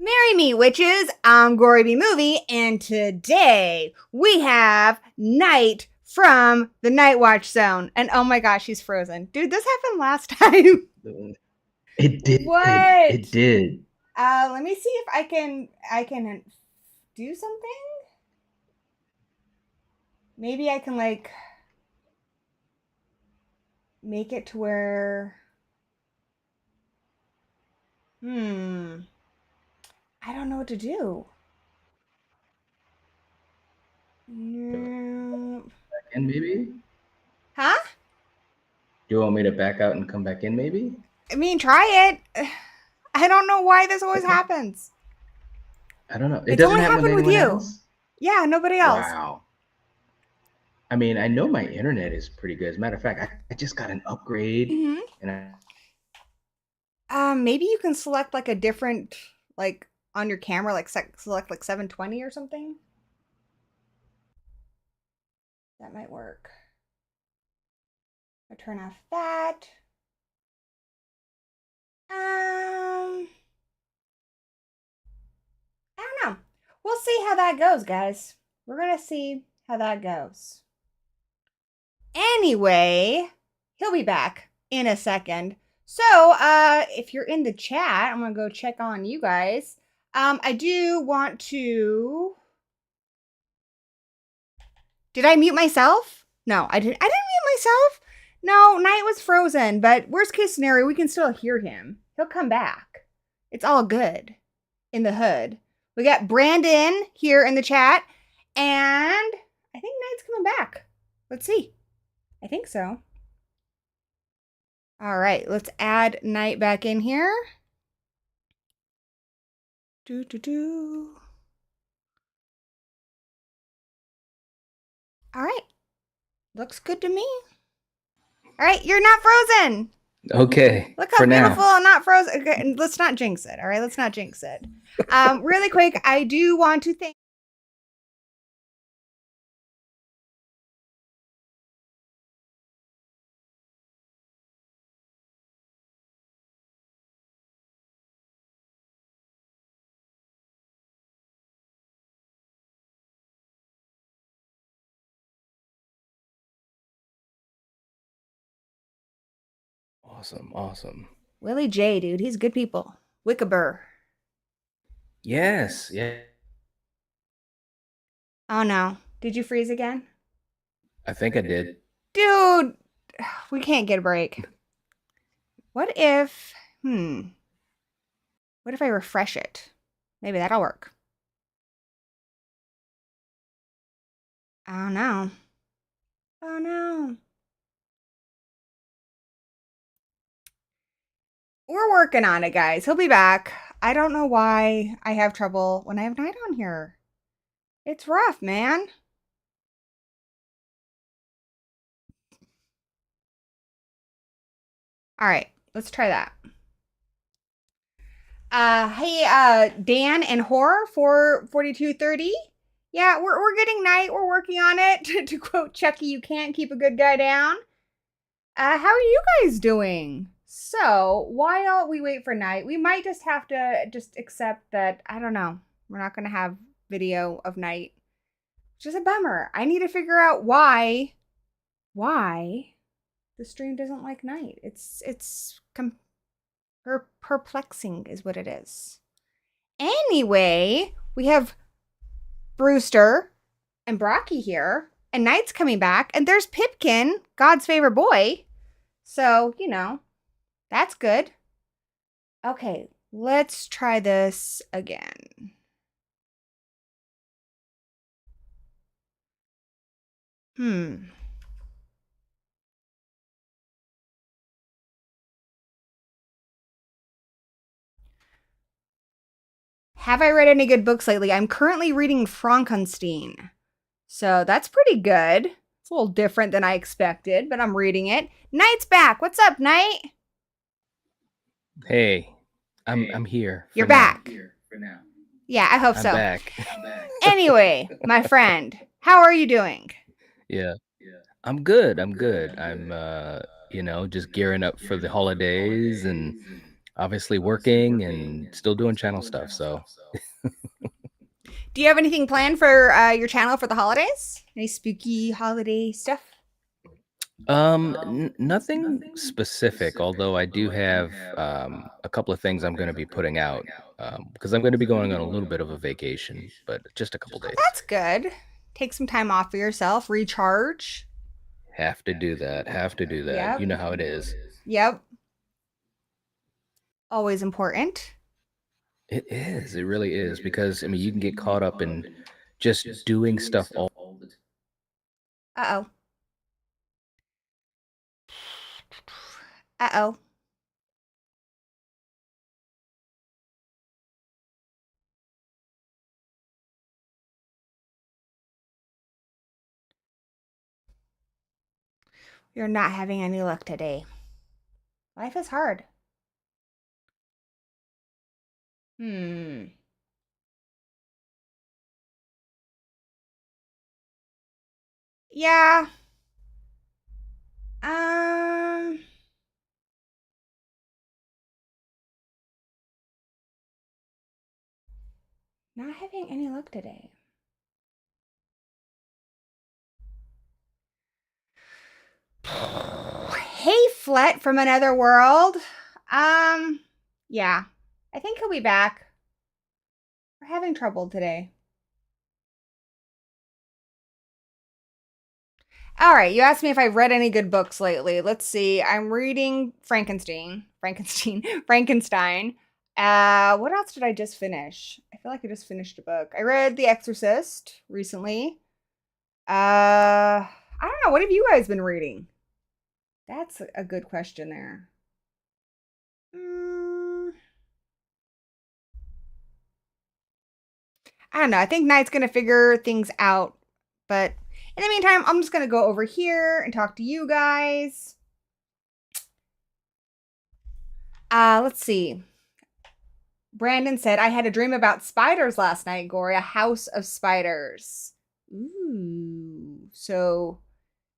Marry me, witches. I'm Gory B Movie, and today we have Night from the Nightwatch Zone. And oh my gosh, he's frozen. Dude, this happened last time. It did. What? It did. Let me see if I can do something. Maybe I can like make it to where I don't know what to do. Nope. Back in, maybe? Huh? Do you want me to back out and come back in, maybe? I mean, try it. I don't know why this always Okay. happens. I don't know. It It's doesn't only happen with happened with anyone you. else? Yeah, nobody else. Wow. I mean, I know my internet is pretty good. As a matter of fact, I just got an upgrade. Mm-hmm. And Maybe you can select like a different, like on your camera, like select like 720 or something. That might work. I turn off that. I don't know. We'll see how that goes, guys. We're gonna see how that goes. Anyway, he'll be back in a second. So, if you're in the chat, I'm gonna go check on you guys. I do want to. Did I mute myself? No, I didn't mute myself. No, Night was frozen, but worst case scenario, we can still hear him. He'll come back. It's all good in the hood. We got Brandon here in the chat, and I think Night's coming back. Let's see. I think so. All right, let's add Night back in here. All right, looks good to me. All right, you're not frozen. okay. Look how beautiful and not frozen. Okay, let's not jinx it. All right, let's not jinx it. Really quick, I do want to thank. Awesome. Willie J, dude, he's good people. Wickabur. Yes, yeah. Oh no, did you freeze again? I think I did. Dude, we can't get a break. What if, what if I refresh it? Maybe that'll work. Oh no. Oh no. We're working on it, guys. He'll be back. I don't know why I have trouble when I have Night on here. It's rough, man. All right, let's try that. Hey, Dan and Horror for 4230. Yeah, we're getting Night. We're working on it. To quote Chucky, you can't keep a good guy down. How are you guys doing? So while we wait for Night, we might just have to just accept that, I don't know, we're not going to have video of Night. Which is a bummer. I need to figure out why the stream doesn't like Night. It's perplexing is what it is. Anyway, we have Brewster and Brocky here, and Night's coming back, and there's Pipkin, God's favorite boy. So, you know, that's good. Okay, let's try this again. Have I read any good books lately? I'm currently reading Frankenstein. So that's pretty good. It's a little different than I expected, but I'm reading it. Night's back. What's up, Night? Hey, I'm here. You're back. For now. Yeah, I hope so. I'm back. Anyway, my friend, how are you doing? Yeah. I'm good. I'm, just gearing up for the holidays and obviously working and still doing channel stuff. So Do you have anything planned for your channel for the holidays? Any spooky holiday stuff? nothing specific, although I do have a couple of things I'm going to be putting out because I'm going to be going on a little bit of a vacation, but just a couple Oh, days. that's good. Take some time off for yourself, recharge. Have to do that. Have to do that. You Yep. know how it is. Yep. Always important. It is. It really is because I mean you can get caught up in just doing stuff all. Uh oh. Uh oh. You're not having any luck today. Life is hard. Hmm. Yeah. Um. Not having any luck today. Hey, Flet from another world. Yeah. I think he'll be back. We're having trouble today. All right, you asked me if I've read any good books lately. Let's see. I'm reading Frankenstein. What else did I just finish? I feel like I just finished a book. I read The Exorcist recently. I don't know. What have you guys been reading? That's a good question there. I don't know. I think Knight's gonna figure things out. But in the meantime, I'm just gonna go over here and talk to you guys. Let's see. Brandon said, I had a dream about spiders last night, Gory, a house of spiders. Ooh. So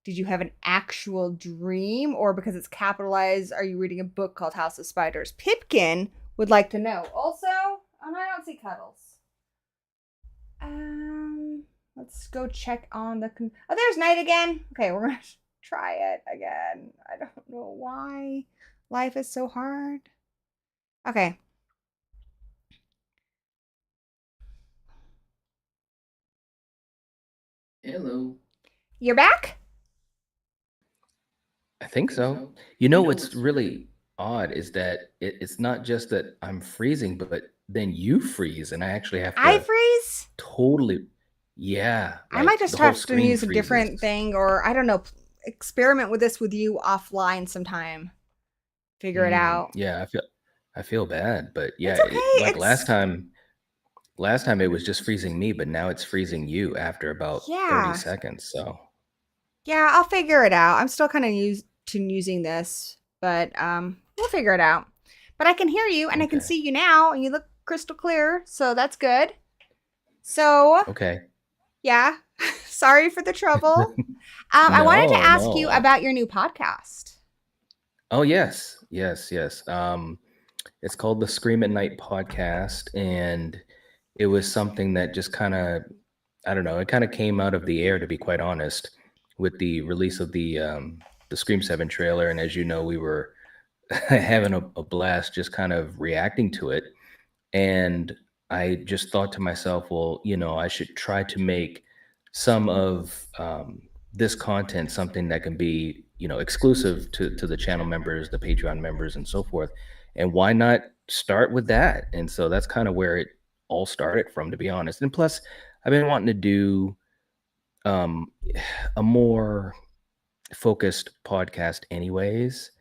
did you have an actual dream? Or because it's capitalized, are you reading a book called House of Spiders? Pipkin would like to know. Also, I don't see Cuddles. Let's go check on the oh, there's Night again. Okay, we're gonna try it again. I don't know why life is so hard. Okay. Hello. You're back? I think so. You know what's really odd is that it's not just that I'm freezing, but then you freeze, and I actually have I to freeze? totally, yeah, I might like just the whole have to screen use a different freezes. thing, or I don't know, experiment with this with you offline sometime. Figure it out. Yeah, I feel bad, but yeah, It's okay. like It's last time it was just freezing me, but now it's freezing you after about 30 yeah. seconds. So Yeah, I'll figure it out. I'm still kind of used to using this, but we'll figure it out. But I can hear you and I can okay, see you now, and you look crystal clear, so that's good. So okay. yeah, sorry for the trouble. I wanted to No, ask you no. about your new podcast. Oh yes, yes, yes. It's called the Scream at Night podcast, and it was something that just kind of, I don't know, it kind of came out of the air, to be quite honest, with the release of the Scream 7 trailer. And as you know, we were having a blast just kind of reacting to it. And I just thought to myself, well, I should try to make some of this content something that can be, exclusive to the channel members, the Patreon members, and so forth. And why not start with that? And so that's kind of where it all started from, to be honest. And plus, I've been wanting to do um, a more focused podcast, anyways,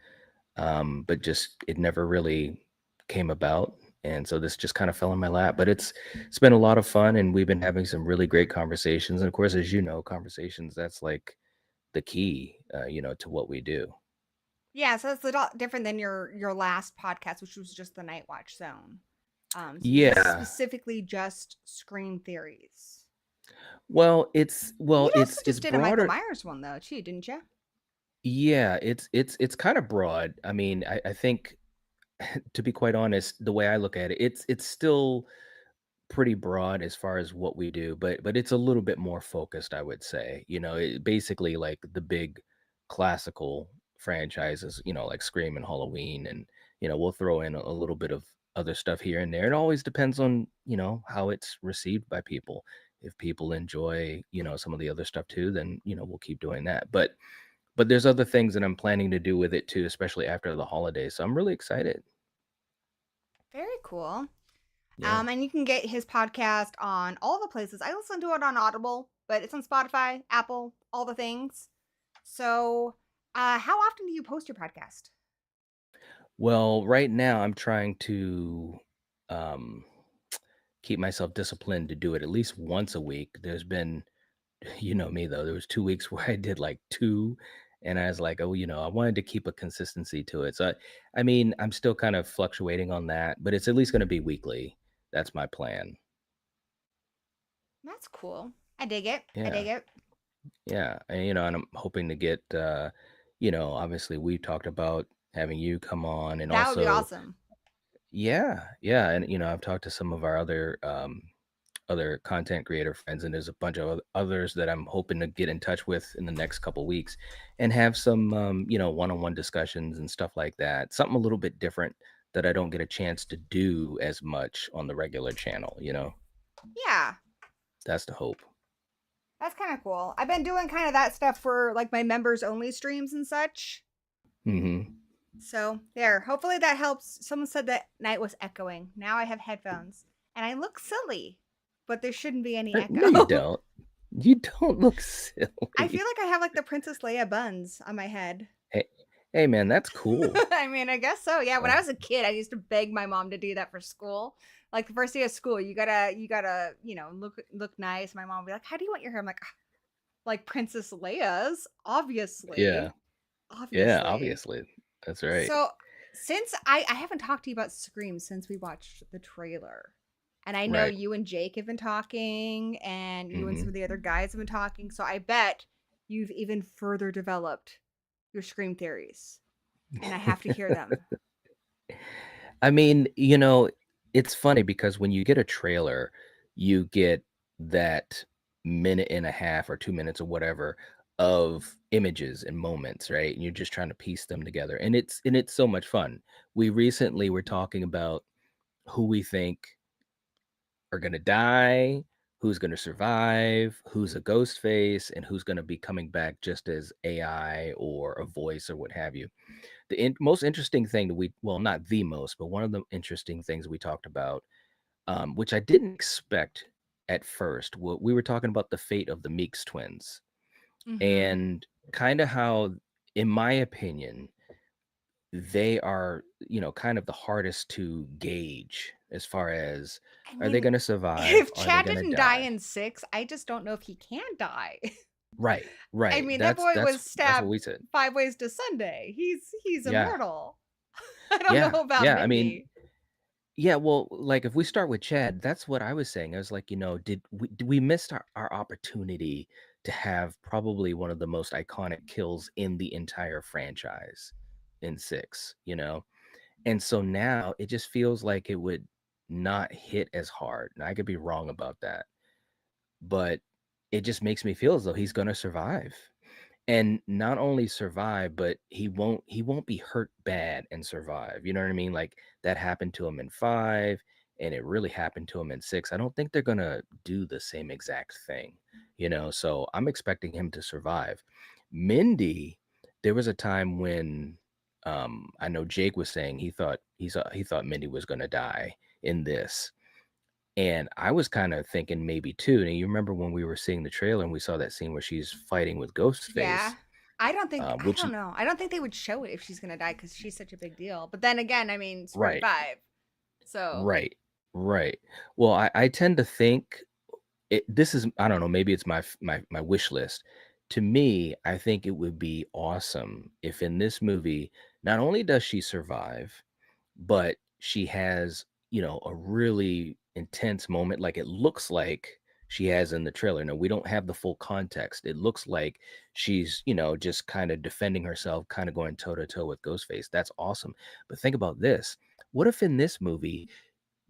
but just it never really came about. And so this just kind of fell in my lap. But it's been a lot of fun, and we've been having some really great conversations. And of course, as you know, conversations, that's like the key, to what we do. Yeah, so it's a lot different than your last podcast, which was just the Nightwatch Zone. So this is Yeah. specifically just Scream theories. Well, it's You well, also it's just did a Michael broader. Myers one though, too, didn't you? Yeah, it's kind of broad. I mean, I think to be quite honest, the way I look at it, it's still pretty broad as far as what we do, but it's a little bit more focused, I would say. Basically like the big classical franchises, like Scream and Halloween, and we'll throw in a little bit of other stuff here and there. It always depends on how it's received by people. If people enjoy some of the other stuff too, then we'll keep doing that. But there's other things that I'm planning to do with it too, especially after the holidays. So I'm really excited. Very cool. Yeah. And you can get his podcast on all the places. I listen to it on Audible, but it's on Spotify, Apple, all the things. So, how often do you post your podcast? Well, right now I'm trying to um keep myself disciplined to do it at least once a week. There's been, you know me though, there was 2 weeks where I did like two, and I was like, oh, I wanted to keep a consistency to it. So I mean, I'm still kind of fluctuating on that, but it's at least going to be weekly. That's my plan. That's cool. I dig it. I dig Yeah. it. Yeah. And I'm hoping to get obviously we talked about having you come on, and That would be also awesome. yeah, yeah, and I've talked to some of our other content creator friends, and there's a bunch of others that I'm hoping to get in touch with in the next couple weeks and have some one-on-one discussions and stuff like that. Something a little bit different that I don't get a chance to do as much on the regular channel. Yeah, That's the hope. that's kind of cool. I've been doing kind of that stuff for like my members only streams and such. Mm-hmm. So, there. Hopefully that helps. Someone said that night was echoing. Now I have headphones and I look silly, but there shouldn't be any echo. No, you don't. You don't look silly. I feel like I have like the Princess Leia buns on my head. Hey, man, that's cool. I mean, I guess so. Yeah, when I was a kid, I used to beg my mom to do that for school. Like the first day of school, you gotta, look nice. My mom would be like, "How do you want your hair?" I'm like, "Ah, like Princess Leia's, obviously, Yeah, yeah, obviously." obviously. That's right. So since I haven't talked to you about Scream since we watched the trailer, and I know Right. you and Jake have been talking, and you and some Mm-hmm. of the other guys have been talking. So I bet you've even further developed your Scream theories, and I have to hear them. I mean, it's funny because when you get a trailer, you get that minute and a half or 2 minutes or whatever of images and moments, right? And you're just trying to piece them together. And it's so much fun. We recently were talking about who we think are gonna die, who's gonna survive, who's a ghost face, and who's gonna be coming back just as AI or a voice or what have you. The most interesting thing that well, not the most, but one of the interesting things we talked about, which I didn't expect at first, we were talking about the fate of the Meeks twins, Mm-hmm. and kind of how, in my opinion, they are, kind of the hardest to gauge as far as, I are they mean, going to survive? if Are they Chad going to didn't die die? in 6, I just don't know if he can die. Right, I right. mean, that That's boy that's was that's what stabbed we said. 5 ways to Sunday. He's Yeah, immortal. I don't yeah, know about yeah. I mean, Mindy. yeah, well, like if we start with Chad, that's what I was saying. I was like, did we missed our opportunity to have probably one of the most iconic kills in the entire franchise in 6? And so now it just feels like it would not hit as hard. Now I could be wrong about that, but it just makes me feel as though he's gonna survive. And not only survive, but he won't be hurt bad and survive. You know what I mean? Like that happened to him in 5, and it really happened to him in 6. I don't think they're gonna do the same exact thing. So I'm expecting him to survive. Mindy, there was a time when I know Jake was saying he thought Mindy was gonna die in this. And I was kind of thinking maybe too. And you remember when we were seeing the trailer and we saw that scene where she's fighting with Yeah. Ghostface, I which don't know. I don't think they would show it if she's gonna die because she's such a big deal. But then again, I mean, Scream right, 5. So right, right. Well, I tend to think this is, I don't know, maybe it's my wish list. To me, I think it would be awesome if in this movie, not only does she survive, but she has, a really intense moment like it looks like she has in the trailer. Now, we don't have the full context. It looks like she's, just kind of defending herself, kind of going toe to toe with Ghostface. That's awesome. But think about this. what if in this movie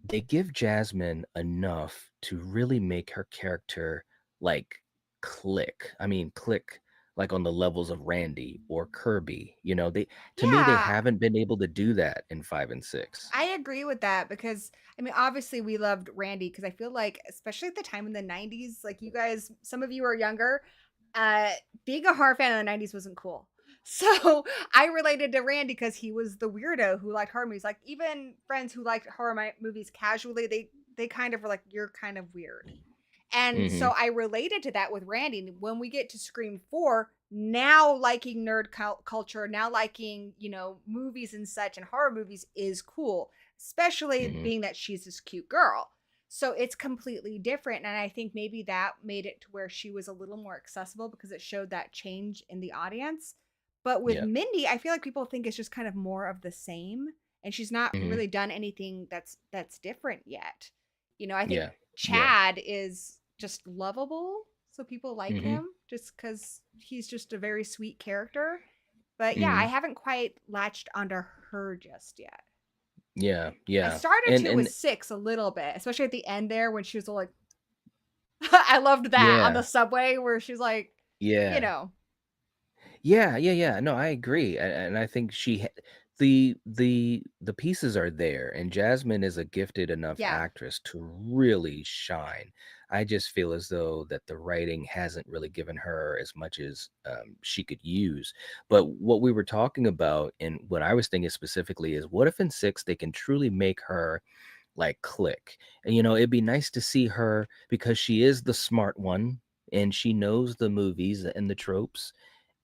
they give Jasmine enough to really make her character like click. I mean, click like on the levels of Randy or Kirby. You know, they to me they Yeah, haven't been able to do that in 5 and 6. I agree with that because I mean, obviously we loved Randy because I feel like, especially at the time in the 90s, like you guys, some of you are younger, uh, being a horror fan in the 90s wasn't cool. So I related to Randy because he was the weirdo who liked horror movies. Like even friends who liked movies casually, they kind of were like, "You're kind of weird." And so Mhm. I related to that with Randy. And when we get to Scream 4, now liking culture, now liking, movies and such and horror movies is cool, especially Mhm. being that she's this cute girl. So it's completely different. And I think maybe that made it to where she was a little more accessible because it showed that change in the audience. But with Yeah. Mindy, I feel like people think it's just kind of more of the same. And she's not Mhm. really done anything that's different yet. I think Yeah. Yeah. Chad is just lovable, so people like Mhm. him just because he's just a very sweet character. But yeah, I Mhm. haven't quite latched onto her just yet. Yeah. I Yeah. started And to with and 6 a little bit, especially at the end there when she was all like, I loved that on the yeah. subway where she's like, you Yeah. know, Yeah, yeah, yeah. No, I agree, and I think the pieces are there, and Jasmine is a gifted enough yeah. actress to really shine. I just feel as though that the writing hasn't really given her as much as she could use. But what we were talking about, and what I was thinking specifically, is what if in 6 they can truly make her like click? And it'd be nice to see her because she is the smart one, and she knows the movies and the tropes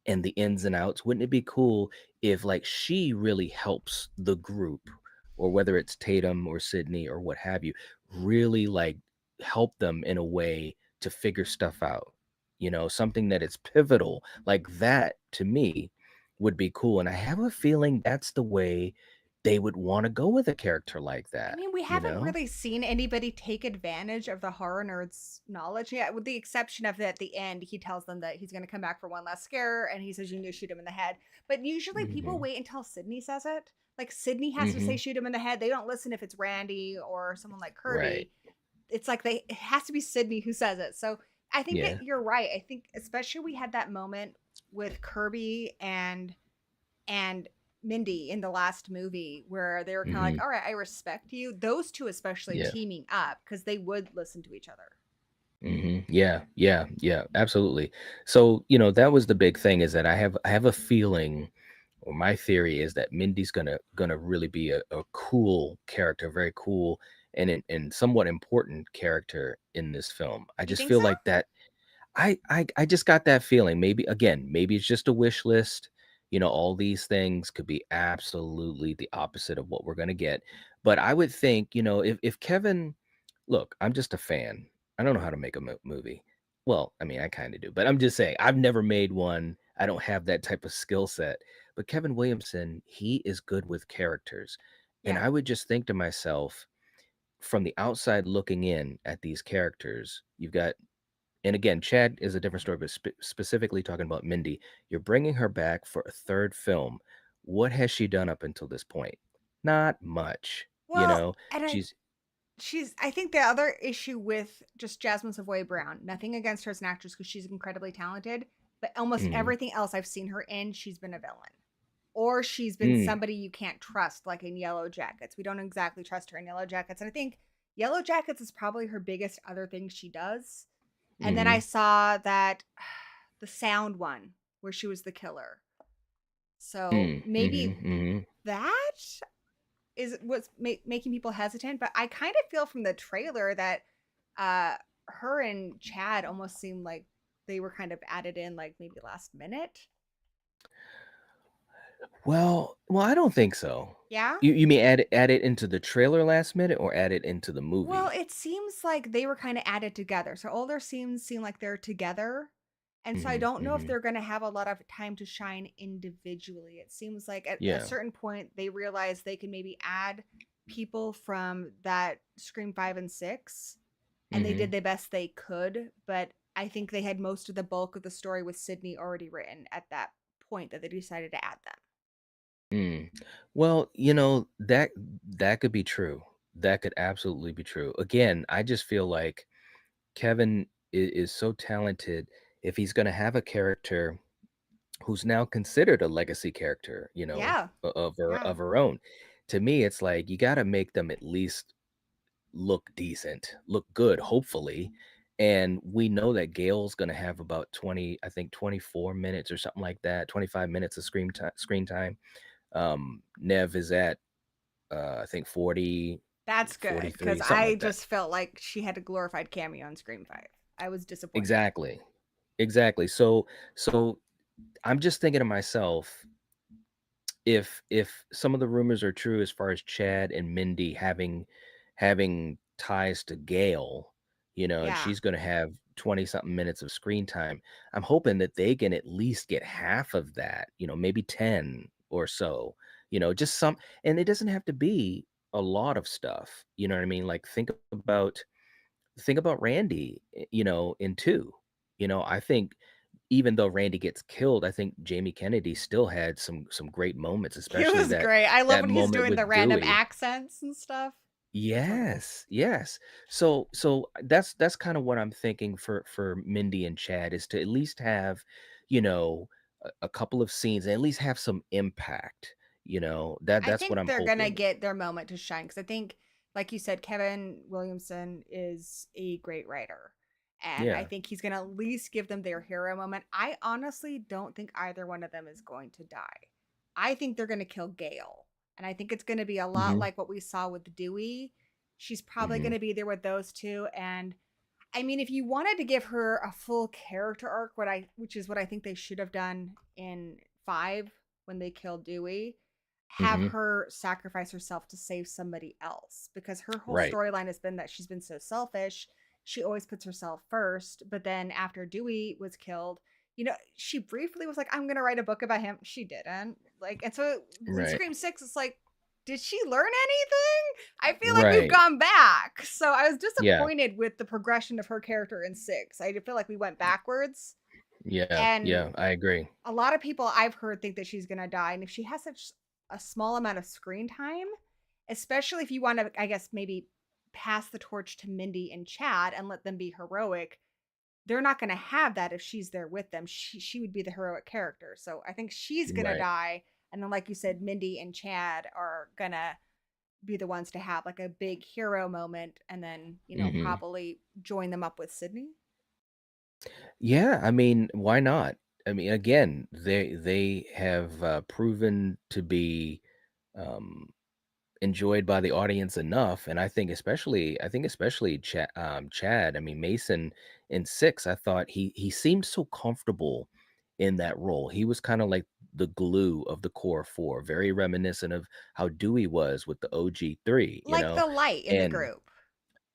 and the ins and outs. Wouldn't it be cool if like she really helps the group, or whether it's Tatum or Sydney or what have you, really like help them in a way to figure stuff out? Something that is pivotal like that to me would be cool. And I have a feeling that's the way they would want to go with a character like I that, mean, we you haven't know? really seen anybody take advantage of the horror nerds' knowledge yet, with the exception of that at the end, he tells them that he's going to come back for one last scare and he says, you need to shoot him in the head. But usually people Hmm. wait until Sydney says it. Like, Sydney has to say, Hmm. shoot him in the head. They don't listen if it's Randy or someone like Right. Kirby. It's like it has to be Sydney who says it. So I think Yeah. that you're right. I think, especially we had that moment with Kirby and Mindy in the last movie where they were kind of like, Hmm. all right, I respect you. Those two, especially Yeah. teaming up because they would listen to each other. Yeah, yeah, yeah, absolutely. So, that was the big thing, is that I have a feeling, or my theory is that Mindy's gonna really be a cool character, very cool and somewhat important character in this film. I You just think feel so? like that I just got that feeling. Maybe it's just a wish list. All these things could be absolutely the opposite of what we're gonna get. But I would think, if Kevin, look, I'm just a fan. I don't know how to make a movie. Well, I mean, I kind of do, but I'm just saying I've never made one. I don't have that type of skill set. But Kevin Williamson, he is good with characters. And Yeah. I would just think to myself, from the outside looking in at these characters, you've got, and again, Chad is a different story, but specifically talking about Mindy, you're bringing her back for a third film. What has she done up until this point? Not much. Well, and She's, I think the other issue with just Jasmine Savoy Brown, nothing against her as an actress because she's incredibly talented, but almost mm, everything else I've seen her in, she's been a villain. Or she's been mm, somebody you can't trust, like in Yellow Jackets. We don't exactly trust her in Yellow Jackets. And I think Yellow Jackets is probably her biggest other thing she does. And then I mm, saw that the sound one where she was the killer. So mm, maybe mm, that is what's making people hesitant. But I kind of feel from the trailer that uh, her and Chad almost seemed like they were kind of added in like maybe last minute. well, I don't think so. Yeah. You mean add it into the trailer last minute, or add it into the Well, movie? it seems like they were kind of added together. So all their scenes seem like they're together. And so I Hmm. don't know if Hmm. they're going to have a lot of time to shine individually. It seems like at a Yeah. certain point they realized they can maybe add people from that Scream 5 and 6 and they did Hmm. the best they could, but I think they had most of the bulk of the story with Sydney already written at that point that they decided to add them. Mm. Well, you know, that could be true. That could absolutely be true. Again, I just feel like Kevin is so talented. If he's going to have a character who's now considered a legacy character, you know, Yeah. of Yeah. her own, to me, it's like you got to make them at least look decent, look good, hopefully. And we know that Gail's going to have about 20, I think 24 minutes or something like that, 25 minutes of screen time. Nev is at I think 40, That's good, because 43, something I like that. just felt like she had a glorified cameo on Scream 5. I was disappointed. Exactly. Exactly. So I'm just thinking to myself, if some of the rumors are true as far as Chad and Mindy having ties to Gail, you know, and Yeah. she's going to have 20 something minutes of screen time, I'm hoping that they can at least get half of that, you know, maybe 10 or so, you know, just some, and it doesn't have to be a lot of stuff, you know what I mean? Like think about Randy, you know, in 2. You know, I think even though Randy gets killed, I think Jamie Kennedy still had some great moments, He especially was great. I love that when he's moment doing the with random Dewey. accents and stuff. Incredible. Yes, yes. So that's kind of what I'm thinking for Mindy and Chad is to at least have, you know, a couple of scenes and at least have some impact. You know, I that's what think I'm they're gonna hoping. get their moment to shine, because I think, like you said, Kevin Williamson is a great writer, and I Yeah. think he's gonna at least give them their hero moment. I honestly don't think either one of them is going to die. I think they're gonna kill Gail, and I think it's gonna be a lot Hmm. like what we saw with Dewey. She's probably Hmm. gonna be there with those two, and I mean, if you wanted to give her a full character arc, which is what I think they should have done in 5 when they killed Dewey, have Hmm. her sacrifice herself to save somebody else, because her whole Right. storyline has been that she's been so selfish. She always puts herself first, but then after Dewey was killed, she briefly was like, I'm going to write a book about him. She didn't. Like, and so in Right. Scream 6, it's like, did she learn anything? I feel like we've Right. gone back. So I was Yeah. disappointed with the progression of her character in 6. I feel like we went backwards. Yeah. And Yeah. I agree. a lot of people I've heard think that she's going to die. And if she has such a small amount of screen time, especially if you want to, I guess, maybe pass the torch to Mindy and Chad and let them be heroic, they're not going to have that if she's there with them. She would be the heroic character. So I think she's going to Right. die. And then, like you said, Mindy and Chad are going to be the ones to have like a big hero moment, and then, Hmm. probably join them up with Sydney. Yeah, I mean, why not? I mean, again, they have proven to be um, enjoyed by the audience enough, and I think especially Chad. I mean, Mason in 6, I thought he seemed so comfortable in that role. He was kind of like the glue of the core 4, very reminiscent of how Dewey was with the OG 3, you Like know, the light in the and group.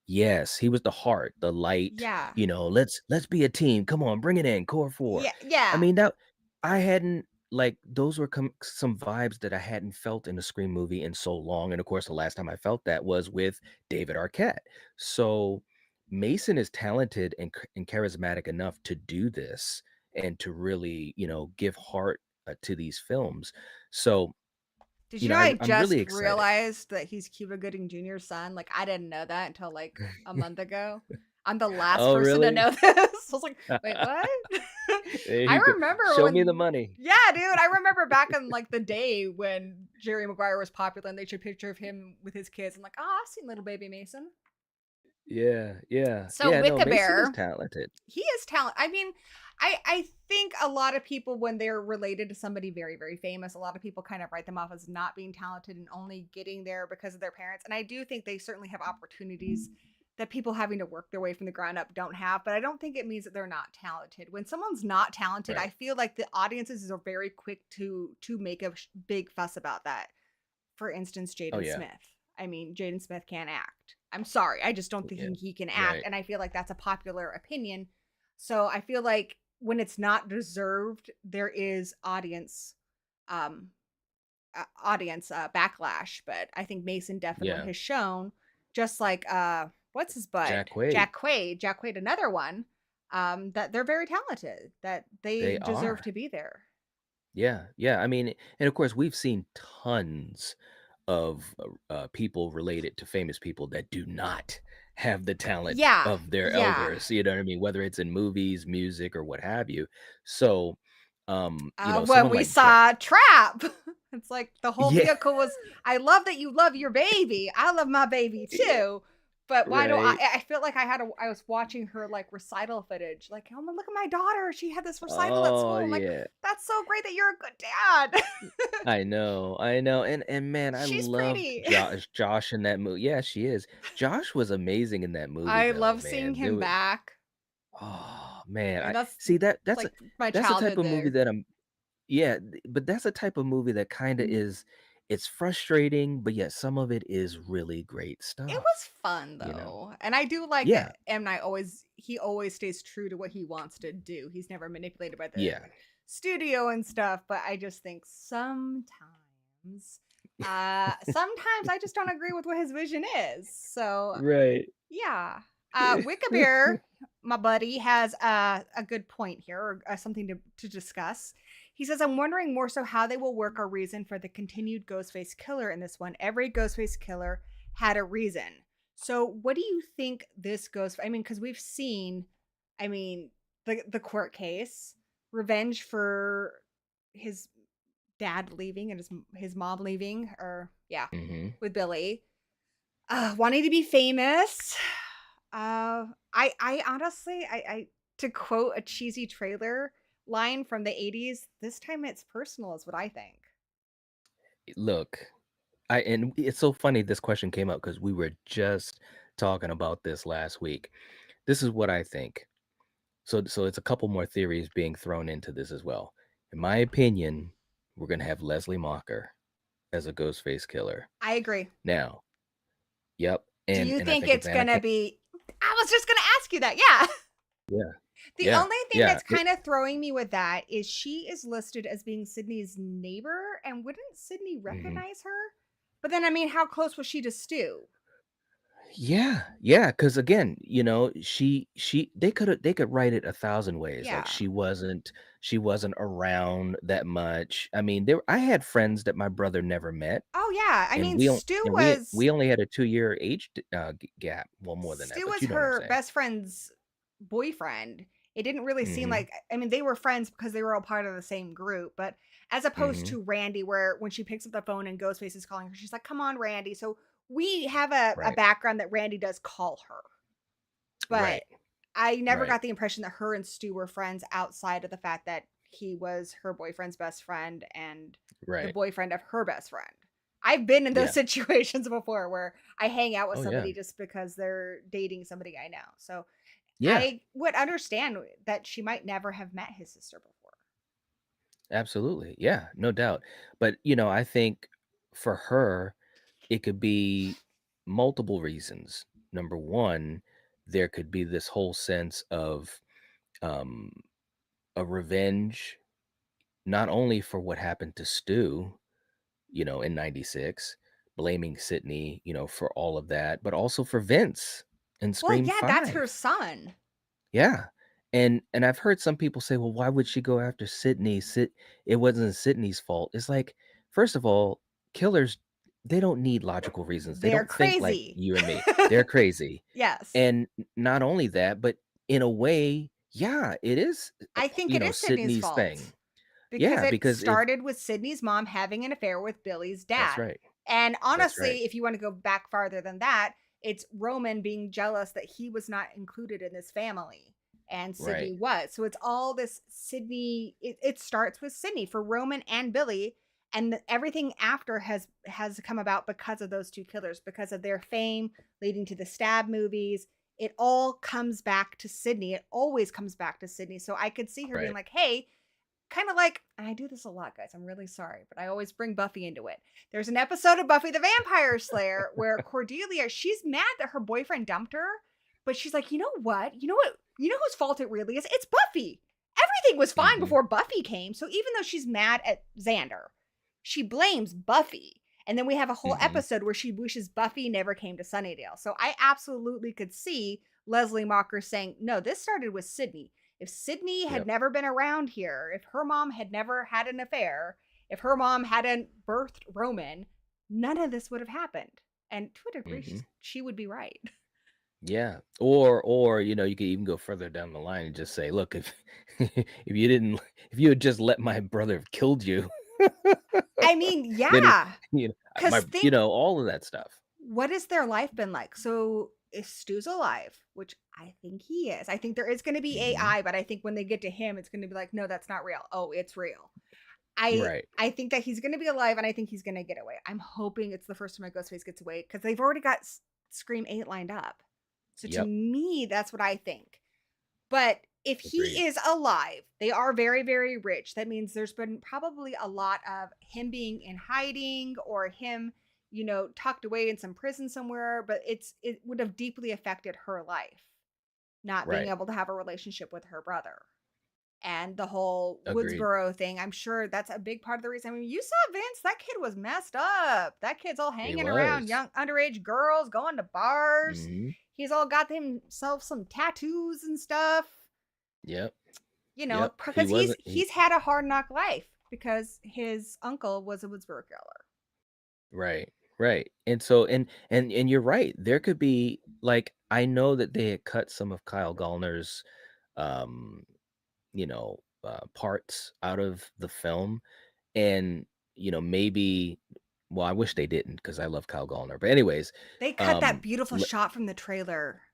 yes, he was the heart, the light, Yeah. you know, let's be a team. Come on, bring it in, core 4. Yeah. I Yeah. mean, that I hadn't like those were some vibes that I hadn't felt in a Scream movie in so long. And of course, the last time I felt that was with David Arquette. So Mason is talented and charismatic enough to do this and to really, you know, give heart to these films. So, Did you you know, know I I'm really just excited. realized that he's Cuba Gooding Jr.'s son? Like, I didn't know that until like a month ago. I'm the last Oh, person to really? know this. I was like, wait, what? There I you go. remember Show me the when, money. yeah, dude, I remember back in like the day when Jerry Maguire was popular and they showed a picture of him with his kids. I'm like, oh, I've seen little baby Mason. Yeah, yeah, So yeah. No, Wick Mason is Bear, talented. he is talent. I mean, I think a lot of people, when they're related to somebody very, very famous, a lot of people kind of write them off as not being talented and only getting there because of their parents. And I do think they certainly have opportunities that people having to work their way from the ground up don't have. But I don't think it means that they're not talented. When someone's not talented, I Right. feel like the audiences are very quick to make a big fuss about that. For instance, Oh Jaden yeah. Smith. I mean, Jaden Smith can't act. I'm sorry. I just don't think Yeah. he can act. Right. And I feel like that's a popular opinion. So I feel like when it's not deserved, there is um, backlash. But I think Mason definitely Yeah. has shown, just like what's his butt? Jack Quaid. Jack Quaid, another one, that they're very talented, that they They deserve are. to be there. Yeah. I mean, and of course, we've seen tons of people related to famous people that do not have the talent Yeah, of their yeah. elders. You know what I mean? Whether it's in movies, music, or what have you. So, When someone we like saw Trap, it's like the whole yeah, vehicle was, I love that you love your baby. I love my baby yeah, too. But why do right. I feel like I was watching her like recital footage. Like, oh, look at my daughter. She had this recital at Oh school. I'm like, yeah. that's so great that you're a good dad. I know, and man, I She's loved pretty. Josh in that movie. Yeah, she is. Josh was amazing in that movie, I though, love seeing man. There him was, back. oh man, And I that's see that like my that's the type childhood of movie there. that I'm. Yeah, but that's a type of movie that kind of Mhm. is. It's frustrating, but yet some of it is really great It stuff. was fun You know? though. And I do like Yeah, that M. Night always stays true to what he wants to do. He's never manipulated by the yeah, studio and stuff, but I just think sometimes I just don't agree with what his vision is. So right. yeah. Wickabear, my buddy, has a good point here, or something to discuss. He says, I'm wondering more so how they will work a reason for the continued Ghostface killer in this one. Every Ghostface killer had a reason. So what do you think this Ghost, I mean, because we've seen, I mean, the court case, revenge for his dad leaving and his mom leaving, or yeah, hmm with Billy. Wanting to be famous. I honestly, I to quote a cheesy trailer line from the 80s, this time it's personal is what I think. Look, and it's so funny this question came up because we were just talking about this last week. This is what I think. So it's a couple more theories being thrown into this as well. In my opinion, we're gonna have Leslie Mocker as a Ghostface killer. I agree. Now, yep, Do you and I think think it's it's Anna. gonna be, I was just gonna ask you that. Yeah. Yeah, The yeah, only thing yeah, that's kind of throwing me with that is she is listed as being Sydney's neighbor, and wouldn't Sydney mhm. recognize her? But then I mean, how close was she to Stu? Yeah. Because again, they could write it 1,000 ways. Like Yeah. she wasn't around that much. I mean, there I had friends that my brother never met, Oh yeah. I and mean, Stu we was only had a 2-year age gap. Well, more than that, Stu but was you know what I'm her saying. best friend's boyfriend. It didn't really seem Mhm, like, I mean, they were friends because they were all part of the same group, but as opposed mhm. to Randy, where when she picks up the phone and Ghostface is calling her, she's like, "Come on, Randy." So we have a Right, background that Randy does call her, but right, I never right, got the impression that her and Stu were friends outside of the fact that he was her boyfriend's best friend and the right. boyfriend of her best friend. I've been in those Yeah. situations before where I hang out with Oh, yeah. somebody just because they're dating somebody I know. So Yeah, I would understand that she might never have met his sister before. absolutely. Yeah, no doubt. But, I think for her, it could be multiple reasons. Number 1, there could be this whole sense of, um, a revenge, not only for what happened to Stu, in '96, blaming Sydney, for all of that, but also for Vince in Well, Scream yeah, that's her 5. son. Yeah. And I've heard some people say, "Well, why would she go after Sydney? It wasn't Sydney's fault." It's like, first of all, killers, they don't need logical reasons. They They're don't think like crazy. you and me. They're crazy. Yes. And not only that, but in a way, yeah, it is, I think it is Sydney's Sydney's fault thing. because Yeah, it because if started with Sydney's mom having an affair with Billy's that's dad. right. And That's right. honestly, if you want to go back farther than that, it's Roman being jealous that he was not included in this family and Right. Sydney was. So it's all this Sydney, it starts with Sydney for Roman and Billy. And everything after has come about because of those two killers, because of their fame leading to the stab movies. It all comes back to Sydney. It always comes back to Sydney. So I could see her being Right. like, hey, kind of like, and I do this a lot, guys. I'm really sorry, but I always bring Buffy into it. There's an episode of Buffy the Vampire Slayer where Cordelia, she's mad that her boyfriend dumped her, but she's like, you know what? You know what? You know whose fault it really is? It's Buffy. Everything was fine Mhm. before Buffy came. So even though she's mad at Xander, she blames Buffy. And then we have a whole Mhm. episode where she wishes Buffy never came to Sunnydale. So I absolutely could see Leslie Mocker saying, no, this started with Sydney. If Sydney had Yep. never been around here, if her mom had never had an affair, if her mom hadn't birthed Roman, none of this would have happened. And to a degree, hmm she would be right. Yeah. Or you could even go further down the line and just say, look, if if you had just let my brother have killed you, I mean, then yeah. Because think, all of that stuff. what has their life been like? So if Stu's alive, which I think he is, I think there is going to be hmm AI, but I think when they get to him, it's going to be like, no, that's not real. Oh, it's real. I Right. I think that he's going to be alive, and I think he's going to get away. I'm hoping it's the first time Ghostface gets away because they've already got Scream 8 lined up. So to Yep. me, that's what I think. But if he Agreed. is alive, they are very, very rich. That means there's been probably a lot of him being in hiding or him, tucked away in some prison somewhere. But it would have deeply affected her life, not being Right. able to have a relationship with her brother. And the whole Agreed. Woodsboro thing, I'm sure that's a big part of the reason. I mean, you saw Vince, that kid was messed up. That kid's all He hanging around was. young underage girls, going to bars. hmm He's all got himself some tattoos and stuff. Yep. He Because wasn't. he's had a hard knock life because his uncle was a Woodsboro killer. Right. Right. And so and you're right. There could be like I know that they had cut some of Kyle Gallner's um parts out of the film, and maybe, well, I wish they didn't because I love Kyle Gallner, but anyways, They cut that um beautiful shot from the trailer,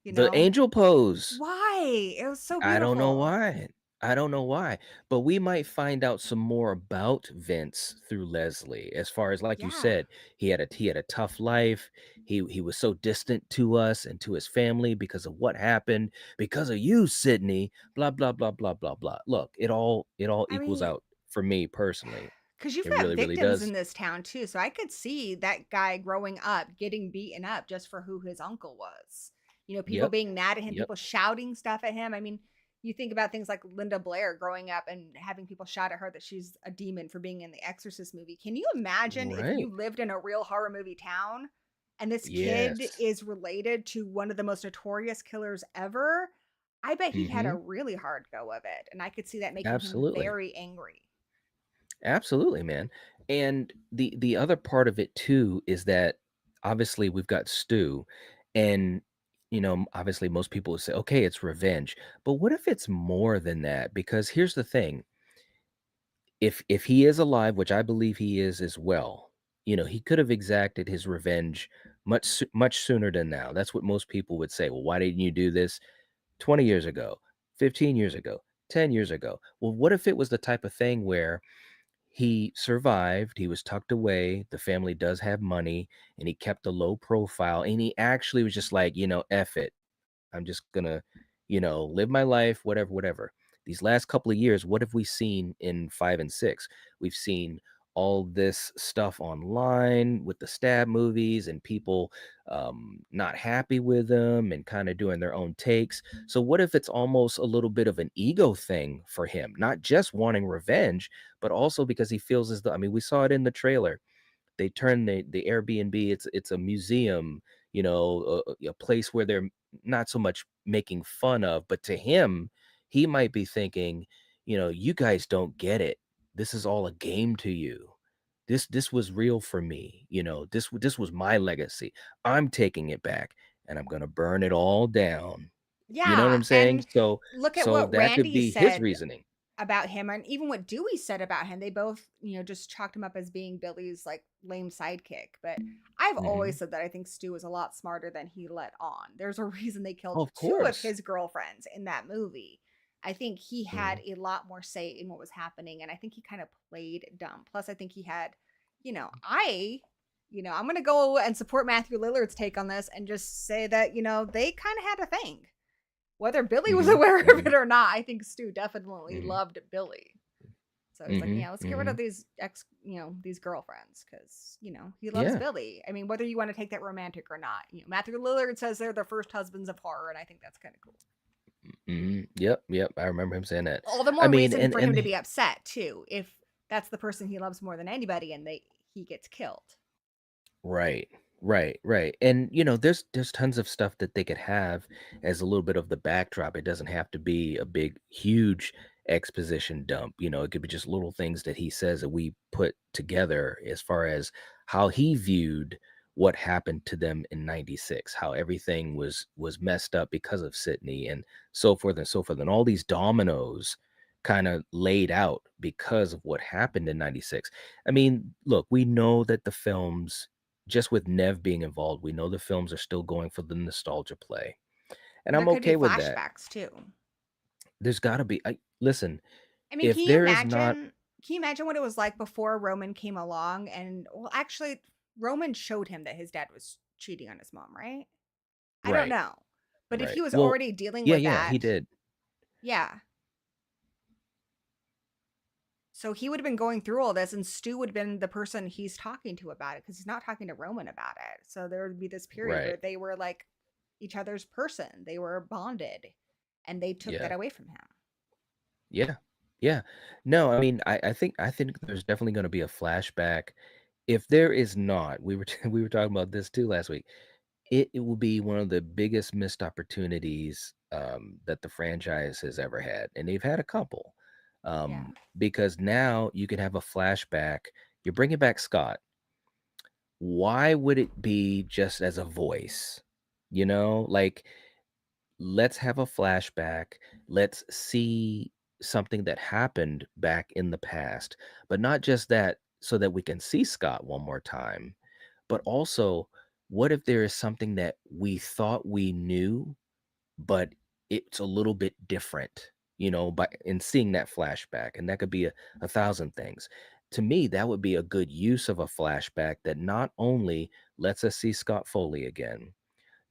the angel pose, Why? It was so I don't know beautiful. why. I don't know why, but we might find out some more about Vince through Leslie. As far as, like you Yeah. said, he had a tough life. He was so distant to us and to his family because of what happened, because of you, Sydney. Blah blah blah blah blah blah. Look, it all I equals mean, out for me personally. because you've It got really really victims does. in this town too. So I could see that guy growing up getting beaten up just for who his uncle was. People Yep. being mad at him, Yep. people shouting stuff at him. I mean, you think about things like Linda Blair growing up and having people shout at her that she's a demon for being in the Exorcist movie. Can you imagine if Right. you lived in a real horror movie town and this kid Yes. is related to one of the most notorious killers ever? I bet he had a Mm-hmm. really hard go of it. And I could see that making him Absolutely. very angry. Absolutely, man. And the other part of it too is that obviously we've got Stu, and obviously most people would say, okay, it's revenge. But what if it's more than that? Because here's the thing. If he is alive, which I believe he is as well, he could have exacted his revenge much sooner than now. That's what most people would say. Well, why didn't you do this 20 years ago, 15 years ago, 10 years ago? Well, what if it was the type of thing where he survived, he was tucked away, the family does have money, and he kept a low profile, and he actually was just like, F it. I'm just gonna, live my life, whatever, whatever. These last couple of years, what have we seen in 5 and 6? We've seen all this stuff online with the stab movies and people not happy with them and kind of doing their own takes. So, what if it's almost a little bit of an ego thing for him, not just wanting revenge, but also because he feels as though, I mean, we saw it in the trailer. They turn the Airbnb, it's a museum, a place where they're not so much making fun of, but to him, he might be thinking, you guys don't get it. This is all a game to you. This was real for me. This was my legacy. I'm taking it back and I'm gonna burn it all down. You know what Yeah, I'm saying? and So look at so what that could Randy be his said reasoning. about him, and even what Dewey said about him. They both, just chalked him up as being Billy's like lame sidekick. But I've hmm always said that I think Stu is a lot smarter than he let on. There's a reason they killed Of two of course. his girlfriends in that movie. I think he had Mhm. a lot more say in what was happening, and I think he kind of played dumb. Plus, I think he had, I'm gonna go and support Matthew Lillard's take on this and just say that they kind of had a thing. Whether Billy was Mhm. aware of Mhm. it or not, I think Stu definitely Mhm. loved Billy. So he's like, Mhm. yeah, let's get rid of Mhm. these girlfriends because, he loves Yeah. Billy. I mean, whether you want to take that romantic or not, Matthew Lillard says they're the first husbands of horror, and I think that's kind of cool. Yep. Yep. I remember him saying that. All the I more mean, reason and for him and to be upset too, if that's the person he loves more than anybody, and he gets killed. right, Right, right. And there's tons of stuff that they could have as a little bit of the backdrop. It doesn't have to be a big, huge exposition dump. It could be just little things that he says that we put together as far as how he viewed what happened to them in 96, how everything was messed up because of Sydney and so forth and so forth. And all these dominoes kind of laid out because of what happened in 96. I mean, look, we know that the films, just with Nev being involved, we know the films are still going for the nostalgia play. And There I'm could be okay with that. flashbacks too. There's got to be, listen, I mean, if there is not, can you imagine what it was like before Roman came along? And well, actually, Roman showed him that his dad was cheating on his mom, right? I don't right, know. But if right. he was Well, already dealing yeah, with yeah, he that, did. yeah. So he would have been going through all this, and Stu would have been the person he's talking to about it because he's not talking to Roman about it. So there would be this period Right. where they were like each other's person, they were bonded, and they took that Yeah. away from him. Yeah. Yeah. No, I mean, I think there's definitely going to be a flashback. If there is not, we were we were talking about this too last week. It will be one of the biggest missed opportunities that the franchise has ever had, and they've had a couple. Yeah. Because now you can have a flashback. You're bringing back Scott. Why would it be just as a voice? Like, let's have a flashback. Let's see something that happened back in the past, but not just that, so that we can see Scott one more time, but also, what if there is something that we thought we knew, but it's a little bit different, by in seeing that flashback, and that could be a thousand things. To me, that would be a good use of a flashback that not only lets us see Scott Foley again,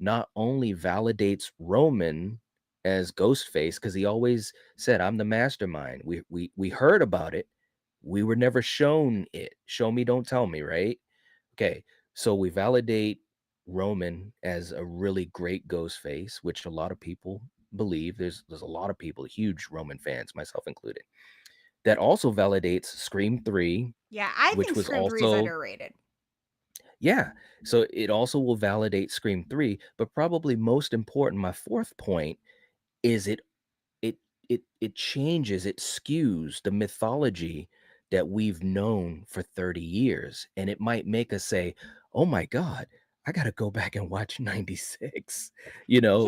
not only validates Roman as Ghostface, because he always said, "I'm the mastermind." We heard about it. We were never shown it. Show me, don't tell me, right? Okay, so we validate Roman as a really great Ghostface, which a lot of people believe. There's a lot of people, huge Roman fans, myself included. That also validates Scream 3, Yeah, I which think was Scream 3 is also, underrated. yeah. So it also will validate Scream 3, but probably most important, my fourth point is it it changes, it skews the mythology that we've known for 30 years, and it might make us say, "Oh my god, I got to go back and watch 96."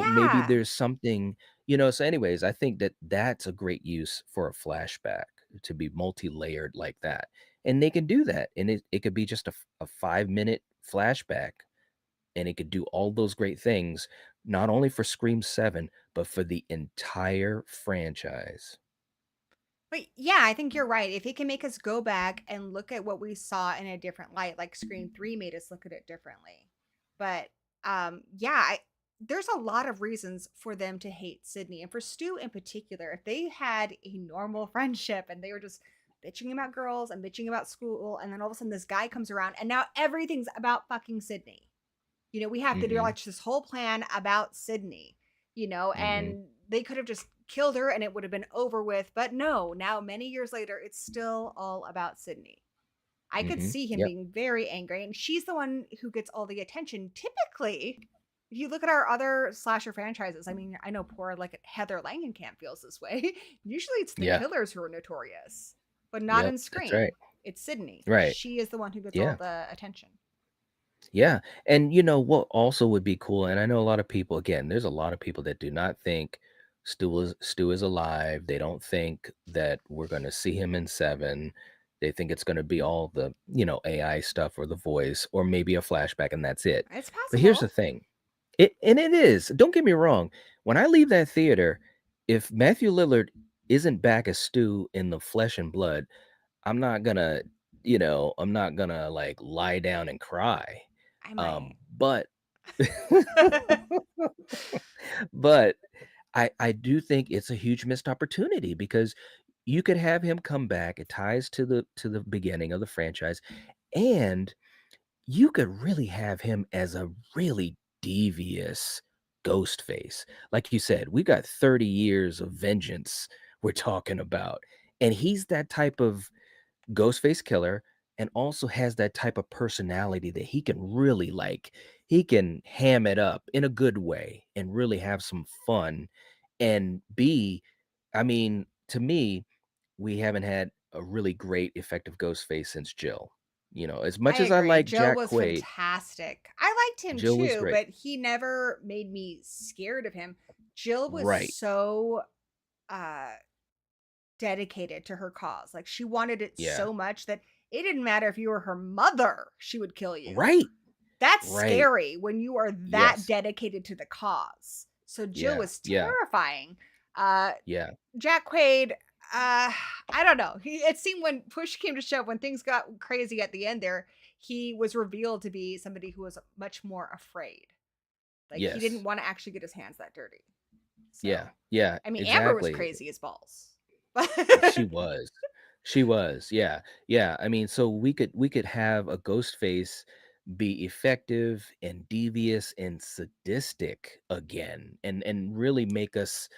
Maybe Yeah. there's something, so anyways, I think that that's a great use for a flashback, to be multi-layered like that. And they can do that, and it could be just a 5-minute flashback, and it could do all those great things, not only for Scream 7, but for the entire franchise. But yeah, I think you're right. If it can make us go back and look at what we saw in a different light, like Scream 3 made us look at it differently. But yeah, there's a lot of reasons for them to hate Sydney. And for Stu in particular, if they had a normal friendship and they were just bitching about girls and bitching about school, and then all of a sudden this guy comes around and now everything's about fucking Sydney. We have to do Mhm, like this whole plan about Sydney, mhm, and they could have just killed her and it would have been over with. But no, now many years later, it's still all about Sydney. I could mhm, see him yep, being very angry, and she's the one who gets all the attention. Typically, if you look at our other slasher franchises, I mean, I know poor like Heather Langenkamp feels this way. Usually it's the yeah, killers who are notorious, but not yep, in that's Scream. right, It's Sydney. right, She is the one who gets all yeah, the attention. yeah, and what also would be cool, and I know a lot of people, again, there's a lot of people that do not think Stu is alive. They don't think that we're gonna see him in 7. They think it's gonna be all the, AI stuff or the voice or maybe a flashback, and that's it. It's But here's the possible. thing, it is, don't get me wrong, when I leave that theater, if Matthew Lillard isn't back as Stu in the flesh and blood, I'm not gonna, like, lie down and cry. I might. But but I do think it's a huge missed opportunity, because you could have him come back. It ties to the beginning of the franchise, and you could really have him as a really devious ghost face. Like you said, we got 30 years of vengeance we're talking about. And he's that type of ghost face killer and also has that type of personality that he can really like, he can ham it up in a good way and really have some fun. And B, I mean, to me, we haven't had a really great effective ghost face since Jill. You know, as I much as I agree. like Jill Jack was Quaid, fantastic. I liked him Jill was too, great. but he never made me scared of him. Jill was Right. so uh dedicated to her cause. Like she wanted it Yeah. so much that it didn't matter if you were her mother, she would kill you. Right. That's Right. scary when you are that Yes. dedicated to the cause. So Jill Yeah. was Yeah. terrifying. Uh Yeah. Jack Quaid, I don't know. It seemed when push came to shove, when things got crazy at the end there, he was revealed to be somebody who was much more afraid. Like he didn't Yes. want to actually get his hands that dirty. Yeah. So, Yeah. I mean, Amber was Exactly. crazy as balls. She was. She was. Yeah. Yeah. I mean, so we could have a ghost face be effective and devious and sadistic again and really make us,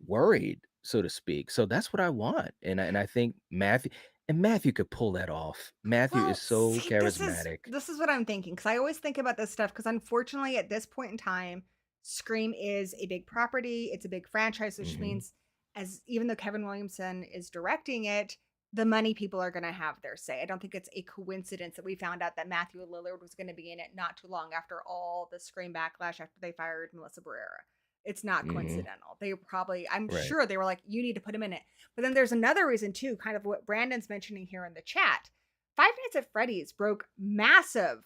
worried, so to speak. So that's what I want. And I think Matthew could pull that off. Matthew is Well, so see, this is charismatic. this is what I'm thinking because I always think about this stuff because unfortunately at this point in time, Scream is a big property, it's a big franchise, which Mhm. means as even though Kevin Williamson is directing it, the money people are going to have their say. I don't think it's a coincidence that we found out that Matthew Lillard was going to be in it not too long after all the Scream backlash after they fired Melissa Barrera. It's not Mhm. coincidental. They probably, I'm Right. sure they were like, you need to put him in it. But then there's another reason too, kind of what Brandon's mentioning here in the chat. Five Nights at Freddy's broke massive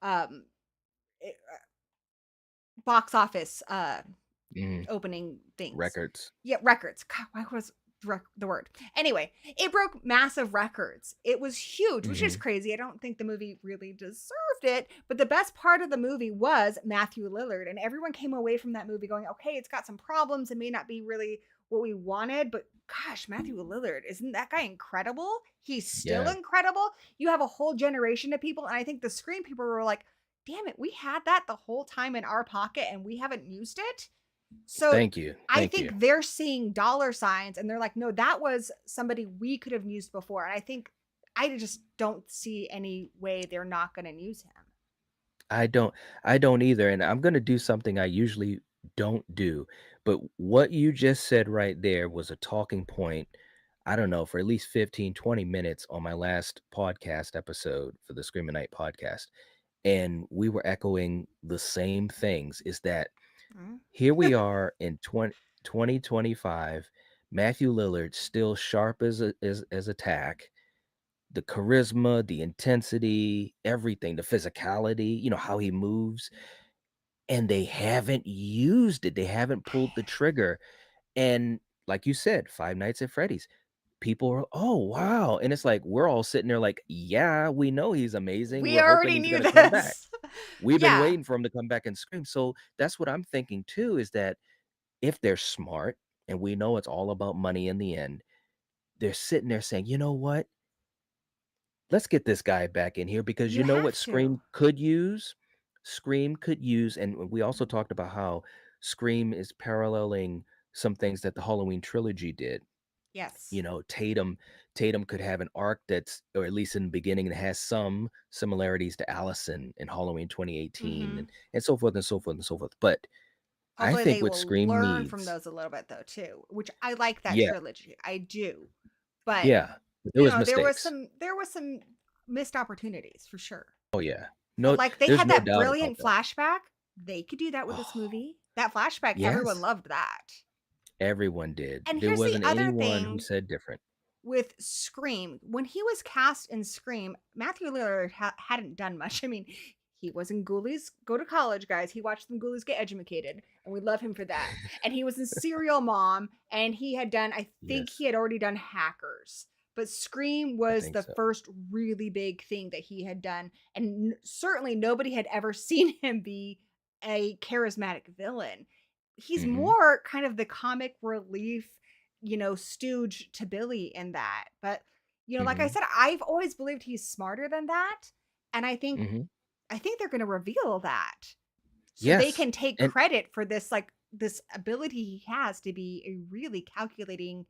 um box office Mhm. opening things. Records. Yeah, records. God, why was the word? Anyway, it broke massive records. It was huge, which is Mhm. crazy. I don't think the movie really deserved it, but the best part of the movie was Matthew Lillard, and everyone came away from that movie going, "Okay, it's got some problems. It may not be really what we wanted, but gosh, Matthew Lillard, isn't that guy incredible? He's still Yeah. incredible. You have a whole generation of people, and I think the Scream people were like, damn it, we had that the whole time in our pocket and we haven't used it." So Thank you. I Thank you. think they're seeing dollar signs and they're like, no, that was somebody we could have used before. And I think I just don't see any way they're not going to use him. I don't I don't either, and I'm gonna do something I usually don't do. But what you just said right there was a talking point, I don't know, for at least 15, 20 minutes on my last podcast episode for the Scream at Night podcast. And we were echoing the same things, is that Mm. here we are in 2025, Matthew Lillard still sharp as a tack, the charisma, the intensity, everything, the physicality, how he moves, and they haven't used it. They haven't pulled the trigger. And like you said, Five Nights at Freddy's, people are, oh wow. And it's like we're all sitting there like, yeah, we know he's amazing. We We're hoping already he's knew gonna come back. this. We've been Yeah. waiting for him to come back and scream. So that's what I'm thinking too, is that if they're smart, and we know it's all about money in the end, they're sitting there saying, you know what? Let's get this guy back in here because You you know what have to. Scream could use? Scream could use, and we also talked about how Scream is paralleling some things that the Halloween trilogy did. Yes. Tatum could have an arc that's, or at least in the beginning, that has some similarities to Allison in Halloween 2018, Mm-hmm. and so forth and so forth and so forth. But I Hopefully think they what will Scream learn from needs, those a little bit though too, which I like that yeah, trilogy. I do. But yeah, but there was mistakes. there was some missed opportunities for sure. Oh yeah, But no, like they there's had no that doubt about brilliant that. flashback. They could do that with this Oh, movie. That flashback, everyone yes. loved that. Everyone did. And There here's the wasn't other anyone who thing said different. with Scream. When he was cast in Scream, Matthew Lillard hadn't done much. I mean, he was in Ghoulies Go to College, guys. He watched them Ghoulies get educated, and we love him for that. And he was in Serial Mom, and he had done, I think Yes, he had already done Hackers. But Scream I was think the so. first really big thing that he had done. And certainly nobody had ever seen him be a charismatic villain. He's Mhm, more kind of the comic relief, stooge to Billy in that. But, like I mhm, said, I've always believed he's smarter than that. And mhm. I think they're going to reveal that so they Yes, can take and credit for this ability he has to be a really calculating,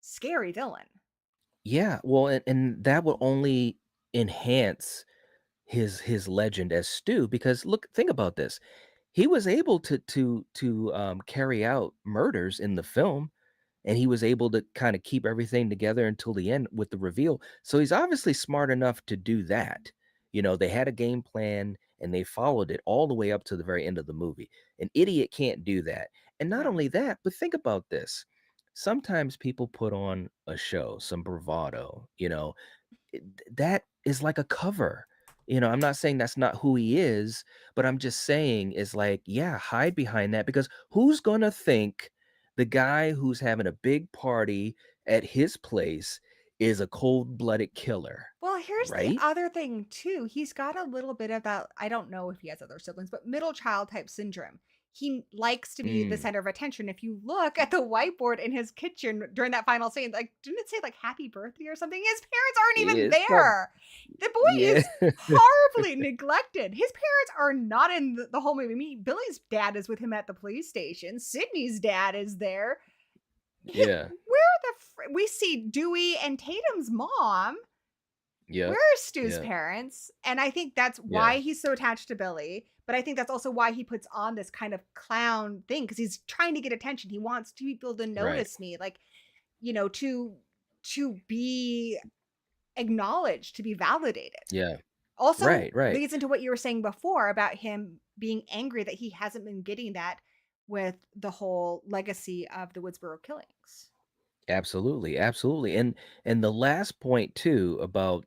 scary villain. Yeah, well, and that will only enhance his legend as Stu because look, think about this. He was able to carry out murders in the film, and he was able to kind of keep everything together until the end with the reveal. So he's obviously smart enough to do that. They had a game plan and they followed it all the way up to the very end of the movie. An idiot can't do that. And not No. only that, but think about this. Sometimes people put on a show, some bravado, that is like a cover. I'm not saying that's not who he is, but I'm just saying is like, yeah, hide behind that because who's gonna think the guy who's having a big party at his place is a cold-blooded killer, Well, here's the right? other thing too. He's got a little bit of that. I don't know if he has other siblings, but middle child type syndrome. He likes to be the Mm, center of attention. If you look at the whiteboard in his kitchen during that final scene, like, didn't it say like happy birthday or something? His parents aren't even it's called there. The boy yeah, is horribly neglected. His parents are not in the whole movie. I mean, Billy's dad is with him at the police station. Sydney's dad is there. yeah, Where we see Dewey and Tatum's mom. Where yep, are Stu's yep, parents? And I think that's yeah, why he's so attached to Billy. But I think that's also why he puts on this kind of clown thing because he's trying to get attention. He wants people to right, notice me, like, to be acknowledged, to be validated. yeah, Also right, right. leads into what you were saying before about him being angry that he hasn't been getting that with the whole legacy of the Woodsboro killings. Absolutely, absolutely. And the last point too about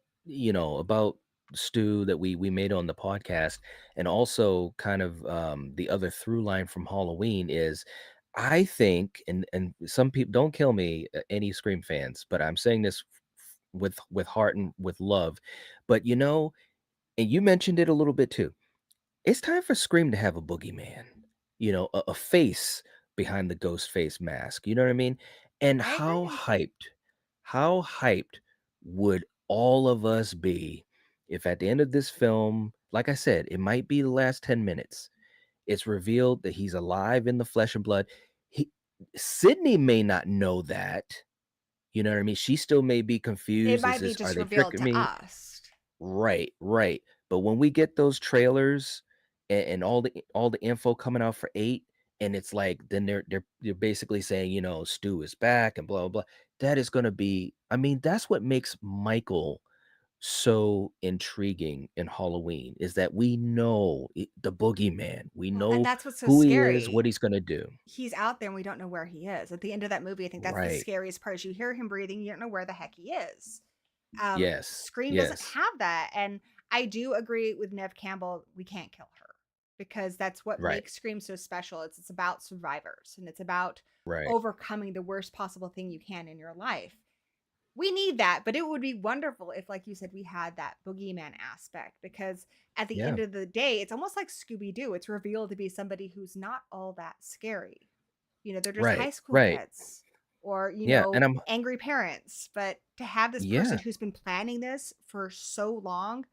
Stu that we made on the podcast and also kind of the other through line from Halloween is I think and some people don't kill me any Scream fans, but I'm saying this with heart and with love. But and you mentioned it a little bit too. It's time for Scream to have a boogeyman, a face behind the ghost face mask. You know what I mean? And I how agree. hyped would all of us be if at the end of this film, like I said, it might be the last 10 minutes, it's revealed that he's alive in the flesh and blood. He, Sydney may not know that. You know what I mean? She still may be It confused. might be Are just they revealed tricking to me? us. Right, right. But when we get those trailers and all the info coming out for 8, and it's like then they're basically saying, Stu is back and blah blah blah. That is gonna be, I mean, that's what makes Michael so intriguing in Halloween is that we know the boogeyman. We Well, and know that's what's so who he is, what scary. he's gonna do. He's out there and we don't know where he is. At the end of that movie, I think that's the Right. scariest part is you hear him breathing, you don't know where the heck he is. Yes. Scream doesn't Yes. have that. And I do agree with Nev Campbell, we can't kill her because that's what Right. makes Scream so special. It's about survivors and it's about Right. overcoming the worst possible thing you can in your life. We need that, but it would be wonderful if, like you said, we had that boogeyman aspect because at the Yeah. end of the day, it's almost like Scooby Doo. It's revealed to be somebody who's not all that scary. They're just high Right. school Right. kids or, Yeah. And I'm angry parents. But to have this person yeah. who's been planning this for so long,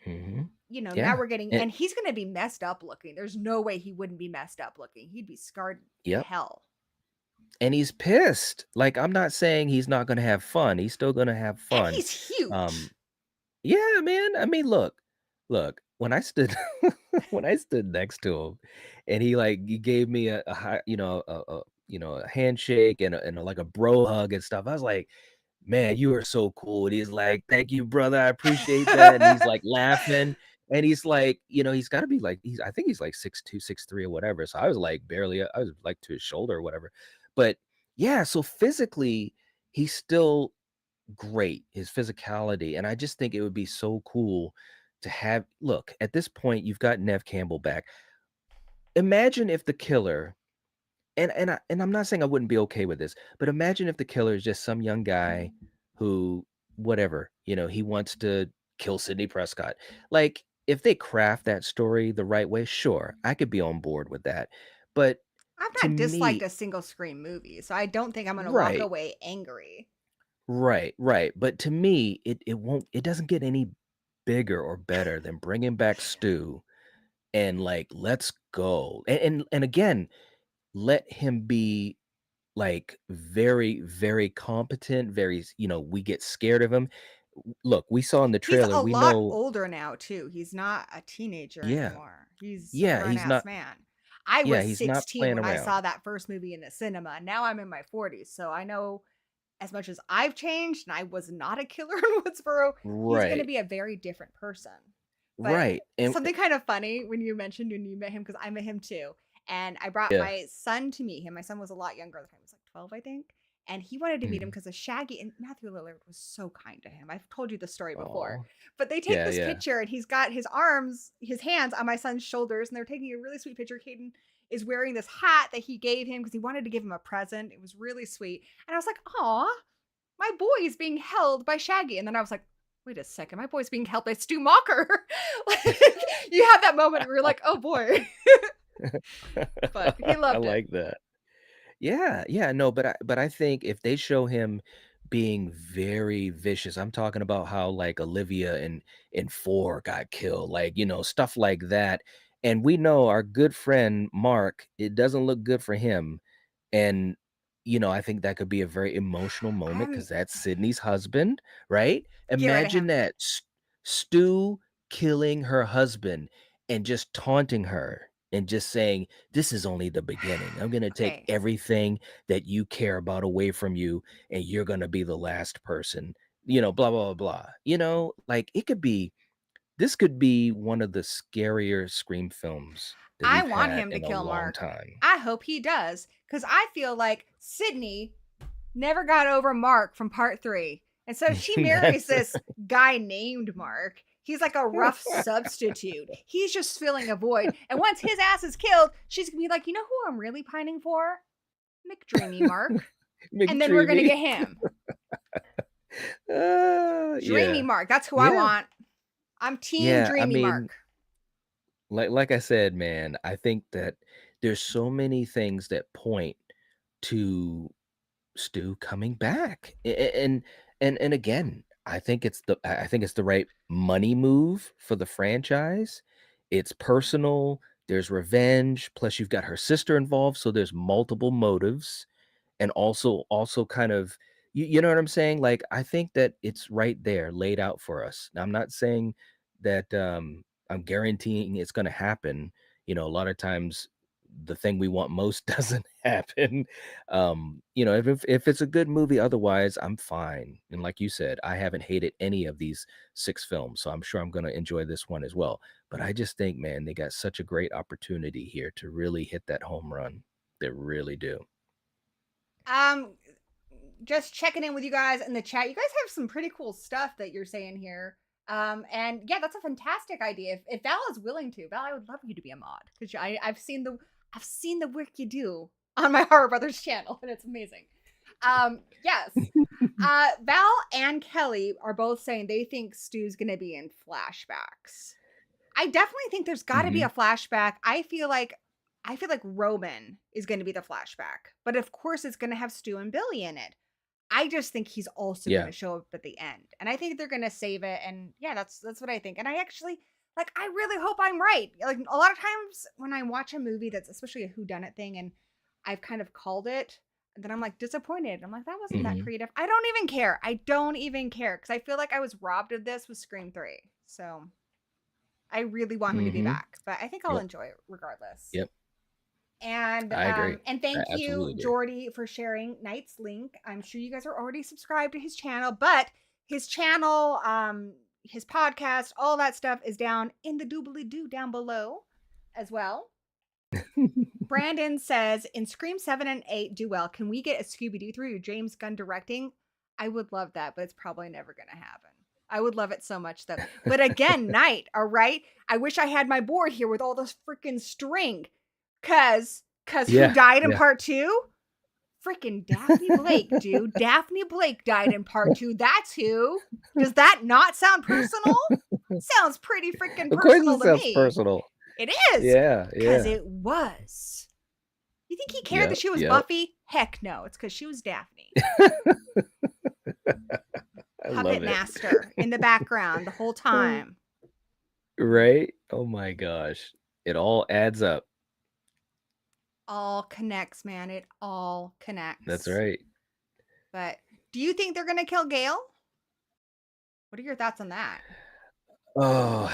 Mhm. now Yeah. we're getting, And and he's going to be messed up looking. There's no way he wouldn't be messed up looking. He'd be scarred to yep. hell. And he's pissed. Like, I'm not saying he's not gonna have fun. He's still gonna have And fun. he's huge. Um, yeah, man. I mean, look, when I stood when I stood next to him and he gave me a high, a handshake and like a bro hug and stuff. I was like, man, you are so cool. And he's like, thank you, brother. I appreciate that. And he's like laughing. And he's like, he's got to be like, I think he's like 6'2", 6'3", or whatever. So I was like I was like to his shoulder or whatever. But yeah, so physically, he's still great, his physicality. And I just think it would be so cool to have, look, at this point, you've got Nev Campbell back. Imagine if the killer and I'm not saying I wouldn't be okay with this, but imagine if the killer is just some young guy who, whatever, he wants to kill Sidney Prescott. Like, if they craft that story the right way, sure, I could be on board with that. But I've to not disliked me, a single Scream movie, so I don't think I'm going to walk right, away angry. right, right. But to me, it doesn't get any bigger or better than bringing back Stu and like, let's go. And again, let him be like very, very competent, very, we get scared of him. Look, we saw in the He's trailer, a we lot know, older now too. He's not a teenager yeah, anymore. He's a yeah, he's grown-ass not, man. I yeah, was he's not 16 playing when I around. saw that first movie in the cinema. Now I'm in my 40s, so I know as much as I've changed and I was not a killer in Woodsboro, he's going to Right, be a very different person. But right. And something kind of funny when you mentioned when you met him, because I met him too. And I brought yeah. my son to meet him. My son was a lot younger at the time. He was like 12, I think. And he wanted to meet him Mhm. because of Shaggy. And Matthew Lillard was so kind to him. I've told you the story before. Aw. But they take Yeah, this yeah. picture and he's got his hands on my son's shoulders. And they're taking a really sweet picture. Caden is wearing this hat that he gave him because he wanted to give him a present. It was really sweet. And I was like, aw, my boy is being held by Shaggy. And then I was like, wait a second, my boy's being held by Stu Mocker. Like, you have that moment where you're like, oh boy. But he I loved it. like that. Yeah, yeah, no, but I think if they show him being very vicious, I'm talking about how like Olivia in 4 got killed, like, stuff like that. And we know our good friend Mark, it doesn't look good for him. And I think that could be a very emotional moment I'm because that's Sydney's husband, right? get rid of Imagine him. that Stu killing her husband and just taunting her and just saying, "This is only the beginning. I'm gonna take Okay. everything that you care about away from you, and you're gonna be the last person." Blah blah blah blah. Like this could be one of the scarier Scream films that I we've want had him to in a kill long Mark. time. I hope he does. Because I feel like Sydney never got over Mark from part 3. And so she marries That's this guy named Mark. He's like a rough substitute. He's just filling a void. And once his ass is killed, she's going to be like, you know who I'm really pining for? McDreamy Mark. And then we're going to McDreamy. get him. Dreamy Yeah, Mark. That's who I yeah, want. I'm team yeah. I Dreamy mean, Mark. like I said, man, I think that there's so many things that point to Stu coming back. And again, I think it's the right money move for the franchise. It's personal, there's revenge, plus you've got her sister involved, so there's multiple motives. And also kind of, you know what I'm saying? Like, I think that it's right there laid out for us. Now, I'm not saying that I'm guaranteeing it's going to happen. A lot of times the thing we want most doesn't happen. If it's a good movie, otherwise I'm fine. And like you said, I haven't hated any of these 6 films, so I'm sure I'm going to enjoy this one as well. But I just think, man, they got such a great opportunity here to really hit that home run. They really do. Um, just checking in with you guys in the chat. You guys have some pretty cool stuff that you're saying here. And yeah, that's a fantastic idea. If Val is willing to, Val, I would love you to be a mod because I've seen the work you do on my Horror Brothers channel, and it's amazing. Yes. Val and Kelly are both saying they think Stu's gonna be in flashbacks. I definitely think there's got to be Mhm. a flashback. I feel like Roman is going to be the flashback, but of course it's going to have Stu and Billy in it. I just think he's also going Yeah. to show up at the end, and I think they're going to save it. And yeah, that's what I think. And I actually I really hope I'm right. Like a lot of times when I watch a movie that's especially a whodunit thing, and I've kind of called it, and then I'm like disappointed. I'm like that wasn't that Mhm. creative. I don't even care. I don't even care because I feel like I was robbed of this with Scream 3. So I really want him to be Mhm. back, but I think I'll Yep. enjoy it regardless. Yep. And I agree. I thank you, absolutely agree. Jordy, for sharing Knight's link. I'm sure you guys are already subscribed to his channel, but his channel, his podcast, all that stuff is down in the doobly doo down below as well. Brandon says, in Scream 7 and 8 do well, can we get a Scooby-Doo through James Gunn directing? I would love that, but it's probably never going to happen. I would love it so much though. But again, Night, all right? I wish I had my board here with all this freaking string. Cause who Yeah. died in Yeah. part 2? Freaking Daphne Blake, dude. Daphne Blake died in part 2. That's who. Does that not sound personal? Sounds pretty freaking Of course personal it to sounds me. personal. It is. Yeah. Because Yeah. it was. You think he cared that Yep. she was Yep. Buffy? Heck no. It's because she was Daphne. I love Puppet it. master in the background the whole time. Right? Oh my gosh. It all adds up. all connects, man. It all That's connects. right. But do you think they're gonna kill Gale? What are your thoughts on that? Oh,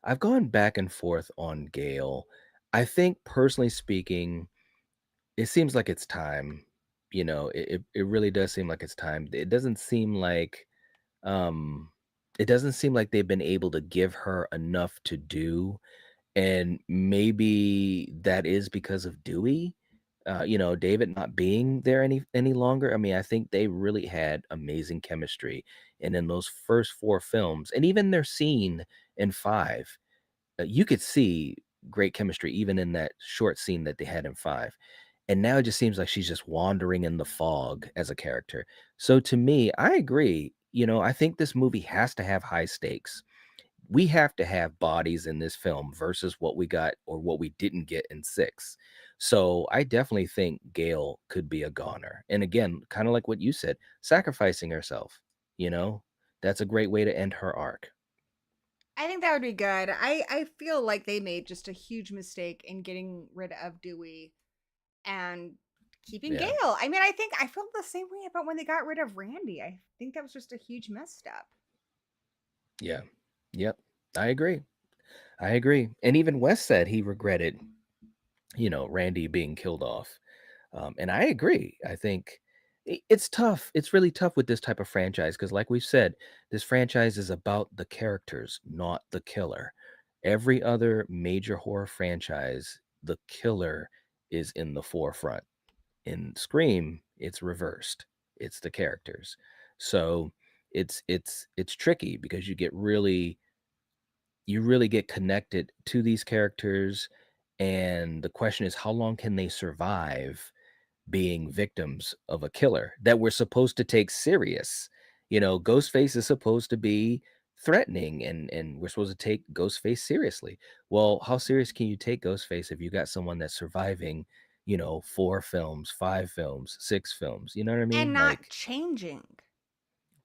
I've gone back and forth on Gale. I think personally speaking, it seems like it's time. It really does seem like it's time. Um it doesn't seem like they've been able to give her enough to do. And maybe that is because of Dewey, David not being there any longer. I mean, I think they really had amazing chemistry. And in those first 4 films, and even their scene in 5, you could see great chemistry even in that short scene that they had in 5. And now it just seems like she's just wandering in the fog as a character. So to me, I agree. I think this movie has to have high stakes. We have to have bodies in this film versus what we got or what we didn't get in 6. So I definitely think Gail could be a goner. And again, kind of like what you said, sacrificing herself, you know, that's a great way to end her arc. I think that would be good. I feel like they made just a huge mistake in getting rid of Dewey and keeping Yeah. Gale. I mean, I felt the same way about when they got rid of Randy. I think that was just a huge misstep. Yeah. Yep. I agree. I agree. And even Wes said he regretted, Randy being killed off. And I agree. I think it's tough. It's really tough with this type of franchise because, like we've said, this franchise is about the characters, not the killer. Every other major horror franchise, the killer is in the forefront. In Scream, it's reversed. It's the characters. So it's tricky because you really get connected to these characters, and the question is how long can they survive being victims of a killer that we're supposed to take serious. Ghostface is supposed to be threatening, and we're supposed to take Ghostface seriously. Well, how serious can you take Ghostface if you got someone that's surviving, 4 films, 5 films, 6 films? You know what I And mean? not Like, changing.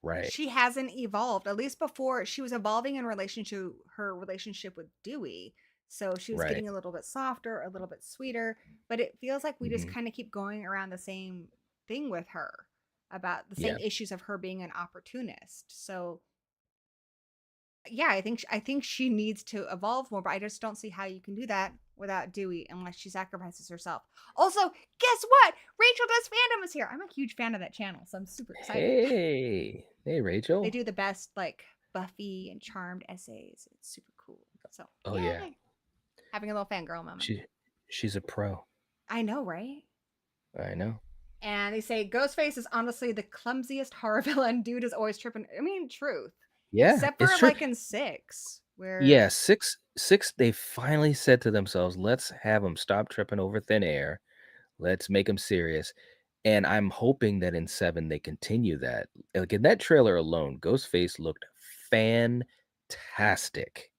right, She hasn't evolved. At least before she was evolving in relation to her relationship with Dewey. So she was right. getting a little bit softer, a little bit sweeter, but it feels like we just Hmm. kind of keep going around the same thing with her about the same Yeah, issues of her being an opportunist. So yeah, I think she needs to evolve more, but I just don't see how you can do that without Dewey unless she sacrifices herself. Also, guess what? Rachel Does Fandom is here. I'm a huge fan of that channel, so I'm super excited. hey They Rachel. do the best like Buffy and Charmed essays. It's super cool. So Oh yeah, yay. Having a little fangirl moment. she's a pro. I know, right? I know. And they say Ghostface is honestly the clumsiest horror villain. Dude is always tripping. I mean, truth. Yeah, Except it's for true. like in 6, where Yeah, six. They finally said to themselves, "Let's have them stop tripping over thin air. Let's make them serious." And I'm hoping that in 7 they continue that. Like in that trailer alone, Ghostface looked fantastic.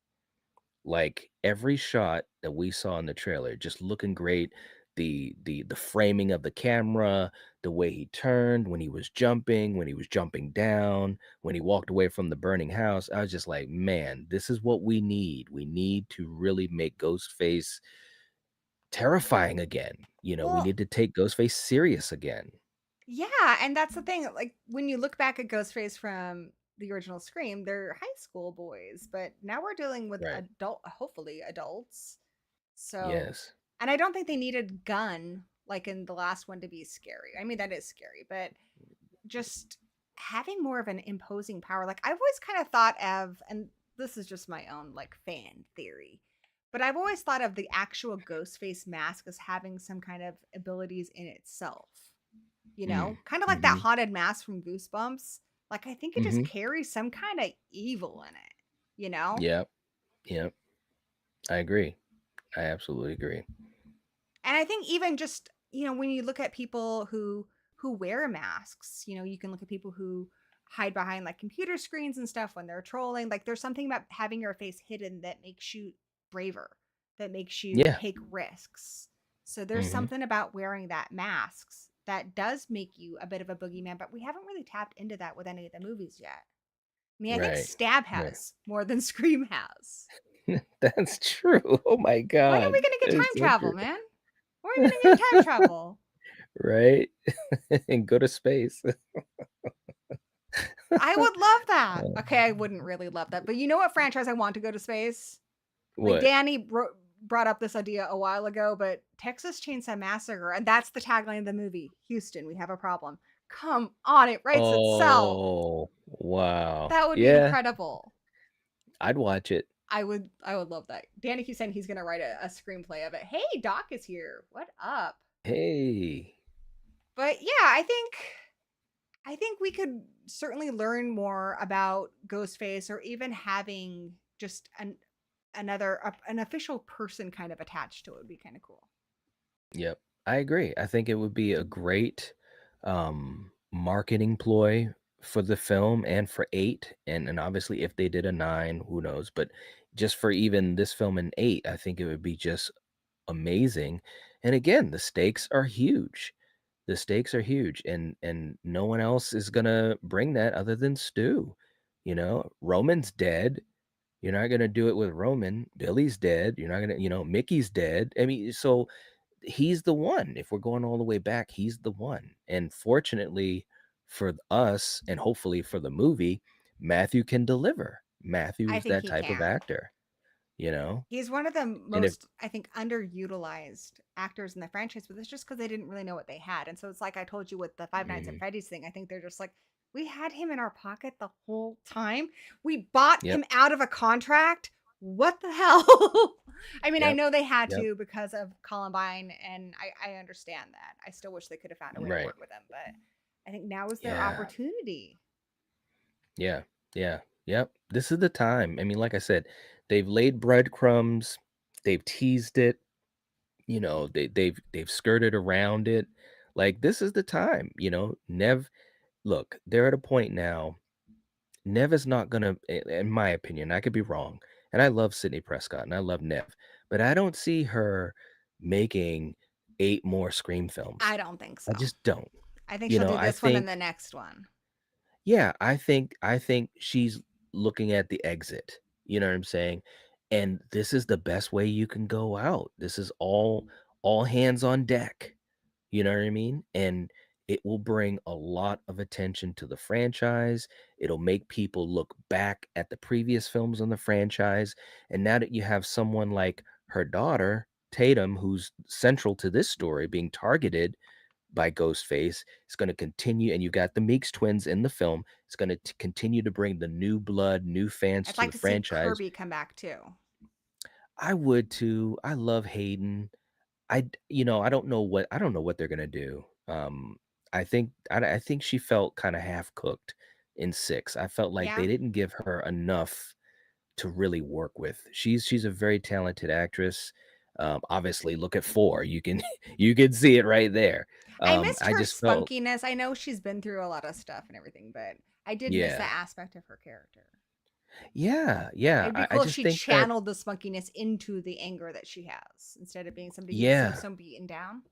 Like every shot that we saw in the trailer, just looking great. The framing of the camera, the way he turned when he was jumping down, when he walked away from the burning house. I was just like, man, this is what we need. We need to really make Ghostface terrifying again. We well, need to take Ghostface serious again. yeah, and that's the thing. Like when you look back at Ghostface from the original Scream, they're high school boys, but now we're dealing with Right. hopefully adults. So, Yes. and I don't think they needed gun like in the last one to be scary. I mean, that is scary, but just having more of an imposing power. Like I've always kind of thought of, and this is just my own like fan theory, but I've always thought of the actual Ghostface mask as having some kind of abilities in itself. Mm. Kind of like that Mm-hmm. haunted mask from Goosebumps. Like I think it just Mm-hmm. carries some kind of evil in it, you know? Yep. Yep. I agree. I absolutely agree. And I think even just, when you look at people who wear masks, you can look at people who hide behind like computer screens and stuff when they're trolling. Like there's something about having your face hidden that makes you braver, that makes you Yeah. take risks. So there's Mm-hmm. something about wearing that masks that does make you a bit of a boogeyman, but we haven't really tapped into that with any of the movies yet. I mean, I think Right. Stab Right. has more than Scream has. That's true. Oh my When are we God. gonna get That is time so travel, true. man? When are we gonna get time travel? Right? And go to space. I would love that. Uh, Okay, I wouldn't really love that, but you know what franchise I want to go to space? Like what? Danny brought up this idea a while ago, but Texas Chainsaw Massacre, and that's the tagline of the movie. Houston, we have a problem. Come on, it writes itself. Oh, wow. That would be Yeah, incredible. I'd watch it. I would love that. Danny keeps saying he's gonna write a screenplay of it. Hey, Doc is here. What up? Hey. But yeah, I think we could certainly learn more about Ghostface, or even having just an official person kind of attached to it would be kind of cool. Yep. I agree. I think it would be a great marketing ploy for the film and for 8. And obviously if they did a 9, who knows? But just for even this film in 8, I think it would be just amazing. And again, the stakes are huge. The stakes are huge, and no one else is gonna bring that other than Stu. Roman's dead. You're not gonna do it with Roman. Billy's dead. You're not gonna, Mickey's dead. I mean, so he's the one. If we're going all the way back, he's the one. And fortunately for us, and hopefully for the movie, Matthew can deliver. Matthew I is think that he type of can. actor, you know? He's one of the And if most, I think, underutilized actors in the franchise, but it's just because they didn't really know what they had. And so it's like I told you with the Five Nights at Mhm. Freddy's thing. I think they're just like, we had him in our pocket the whole time. We bought Yep, him out of a contract. What the hell? I mean, I yep, know they had yep. to because of Columbine, and I understand that. I still wish they could have found a way to Right. work with him, but I think now is their Yeah. opportunity. Yeah, yeah, yep. This is the time. I mean, like I said, they've laid breadcrumbs, they've teased it, they've skirted around it. Like this is the time. Nev, look, they're at a point now. Nev is not gonna, in my opinion, I could be wrong, and I love Sydney Prescott and I love Nev, but I don't see her making 8 more Scream films. I don't think I so. just don't. I think she'll do I this one and the think next one. Yeah, I think she's looking at the exit. You know what I'm saying? And this is the best way you can go out. This is all hands on deck. You know what I mean? And it will bring a lot of attention to the franchise. It'll make people look back at the previous films on the franchise. And now that you have someone like her daughter, Tatum, who's central to this story, being targeted by Ghostface. It's going to continue, and you got the Meeks twins in the film. It's going to continue to bring the new blood, new fans I'd to like the to see franchise. Kirby come back too. I would too. I love Hayden. I don't know what they're going to do. I think she felt kind of half cooked in 6. I felt like Yeah. they didn't give her enough to really work with. She's a very talented actress. Obviously, look at 4. You can you can see it right there. I missed I her just felt spunkiness. I know she's been through a lot of stuff and everything, but I did miss yeah. that aspect of her character. Yeah, yeah. It'd be I cool if just she think that channeled the spunkiness into the anger that she has instead of being somebody who seems yeah, so beaten down.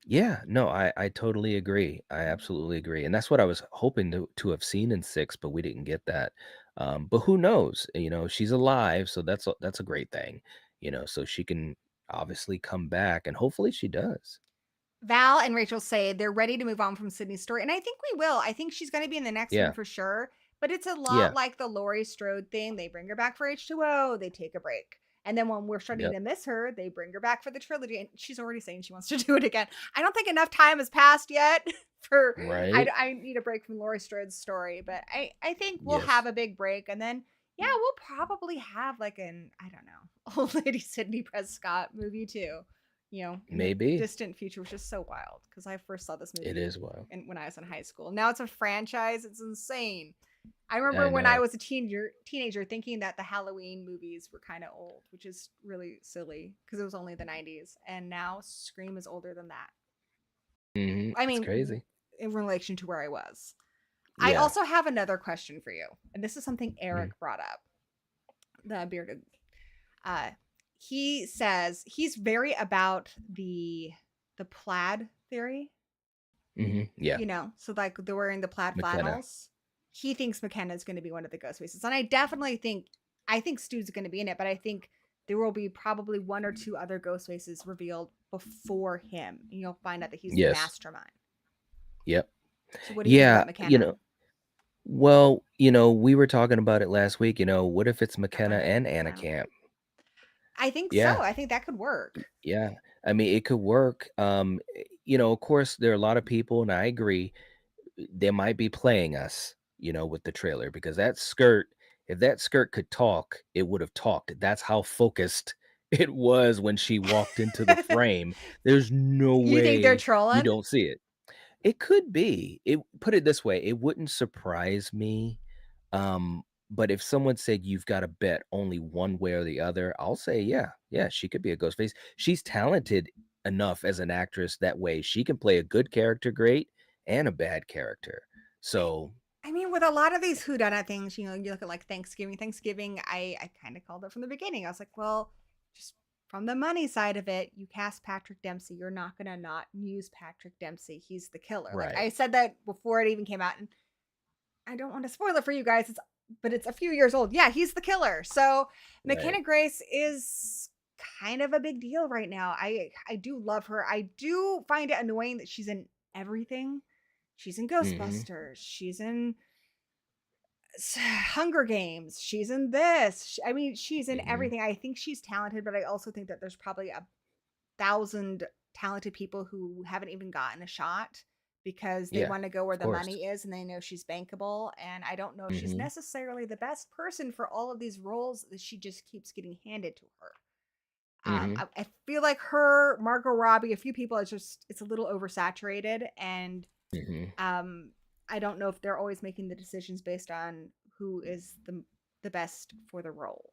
yeah. No, I totally agree. I absolutely agree. And that's what I was hoping to have seen in 6, but we didn't get that. But who knows? She's alive, so that's a great thing. So she can obviously come back, and hopefully she does. Val and Rachel say they're ready to move on from Sydney's story, and I think we will. I think she's going to be in the next one Yeah, for sure. But it's a lot yeah, like the Laurie Strode thing. They bring her back for H2O, they take a break. And then when we're starting yep, to miss her, they bring her back for the trilogy. And she's already saying she wants to do it again. I don't think enough time has passed yet for right. I need a break from Laurie Strode's story. But I think we'll have Yes, a big break. And then, yeah, we'll probably have like I don't know, old lady Sydney Prescott movie too, in the maybe distant future, which is so wild because I first saw this it movie is wild. when I was in high school. Now it's a franchise. It's insane. I remember I when I know. was a teenager thinking that the Halloween movies were kind of old, which is really silly because it was only the 90s. And now Scream is older than that. I It's mean, crazy. in relation to where I was. I Yeah. also have another question for you. And this is something Mhm. Eric brought up, the bearded. Uh, he says he's very about the plaid theory. Yeah. So like they're wearing the plaid McKenna. flannels. He thinks McKenna is going to be one of the ghost faces. And I definitely think I think Stu's going to be in it, but I think there will be probably one or two other ghost faces revealed before him, and you'll find out that he's the Yes. mastermind. Yep. So what do you think Yeah. about McKenna? Well, we were talking about it last week. What if it's McKenna and Anna Wow. Camp? I think so. Yeah. I think that could work. Yeah. I mean, it could work. Of course, there are a lot of people, and I agree, they might be playing us, with the trailer because if that skirt could talk, it would have talked. That's how focused it was when she walked into the frame. There's no You think they're way you trolling? don't see it. It could be. Put it this way, it wouldn't surprise me. Um, but if someone said you've got to bet only one way or the other, I'll say, yeah, yeah, she could be a ghost face. She's talented enough as an actress that way. She can play a good character great and a bad character. So I mean, with a lot of these whodunit things, you look at like Thanksgiving. I kind of called it from the beginning. I was like, well, just from the money side of it, you cast Patrick Dempsey. You're not going to not use Patrick Dempsey. He's the killer. Like right. I said that before it even came out, and I don't want to spoil it for you guys. But it's a few years old. Yeah, he's the killer. So Right. McKenna Grace is kind of a big deal right now. I do love her. I do find it annoying that she's in everything. She's in Mm-hmm. Ghostbusters. She's in Hunger Games. She's in this. I mean, she's in Mm-hmm. everything. I think she's talented, but I also think that there's probably 1,000 talented people who haven't even gotten a shot because they Yeah, want to go where of the course. money is and they know she's bankable. And I don't know if she's Mm-hmm. necessarily the best person for all of these roles that she just keeps getting handed to her. Mm-hmm. I feel like her, Margot Robbie, a few people, it's a little oversaturated, and Mm-hmm. I don't know if they're always making the decisions based on who is the best for the role.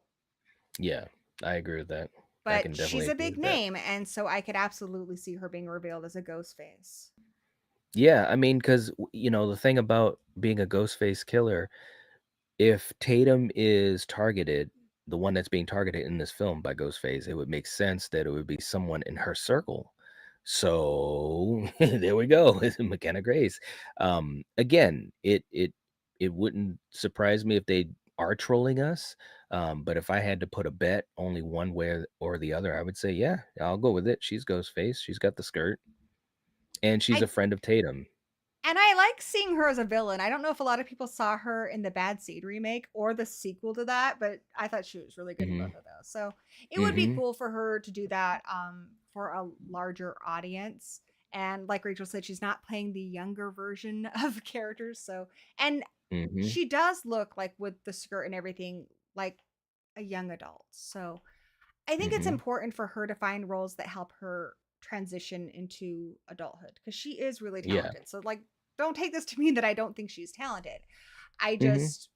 Yeah, I agree with that. I But can she's definitely a agree big with that. name, and so I could absolutely see her being revealed as a ghost face. Yeah, I mean, because the thing about being a ghost face killer, if Tatum is targeted, the one that's being targeted in this film by Ghostface, it would make sense that it would be someone in her circle. So there we go. It's McKenna Grace. Again, it wouldn't surprise me if they are trolling us. But if I had to put a bet only one way or the other, I would say, yeah, I'll go with it. She's Ghostface. She's got the skirt, and she's a I friend of Tatum. And I like seeing her as a villain. I don't know if a lot of people saw her in the Bad Seed remake or the sequel to that, but I thought she was really good in Hmm. both of those. So it would be Hmm. cool for her to do that for a larger audience. And like Rachel said, she's not playing the younger version of characters. So, and Hmm. she does look like with the skirt and everything like a young adult. So I think it's Hmm. important for her to find roles that help her transition into adulthood because she is really Yeah. talented. So like don't take this to mean that I don't think she's talented. I Hmm. just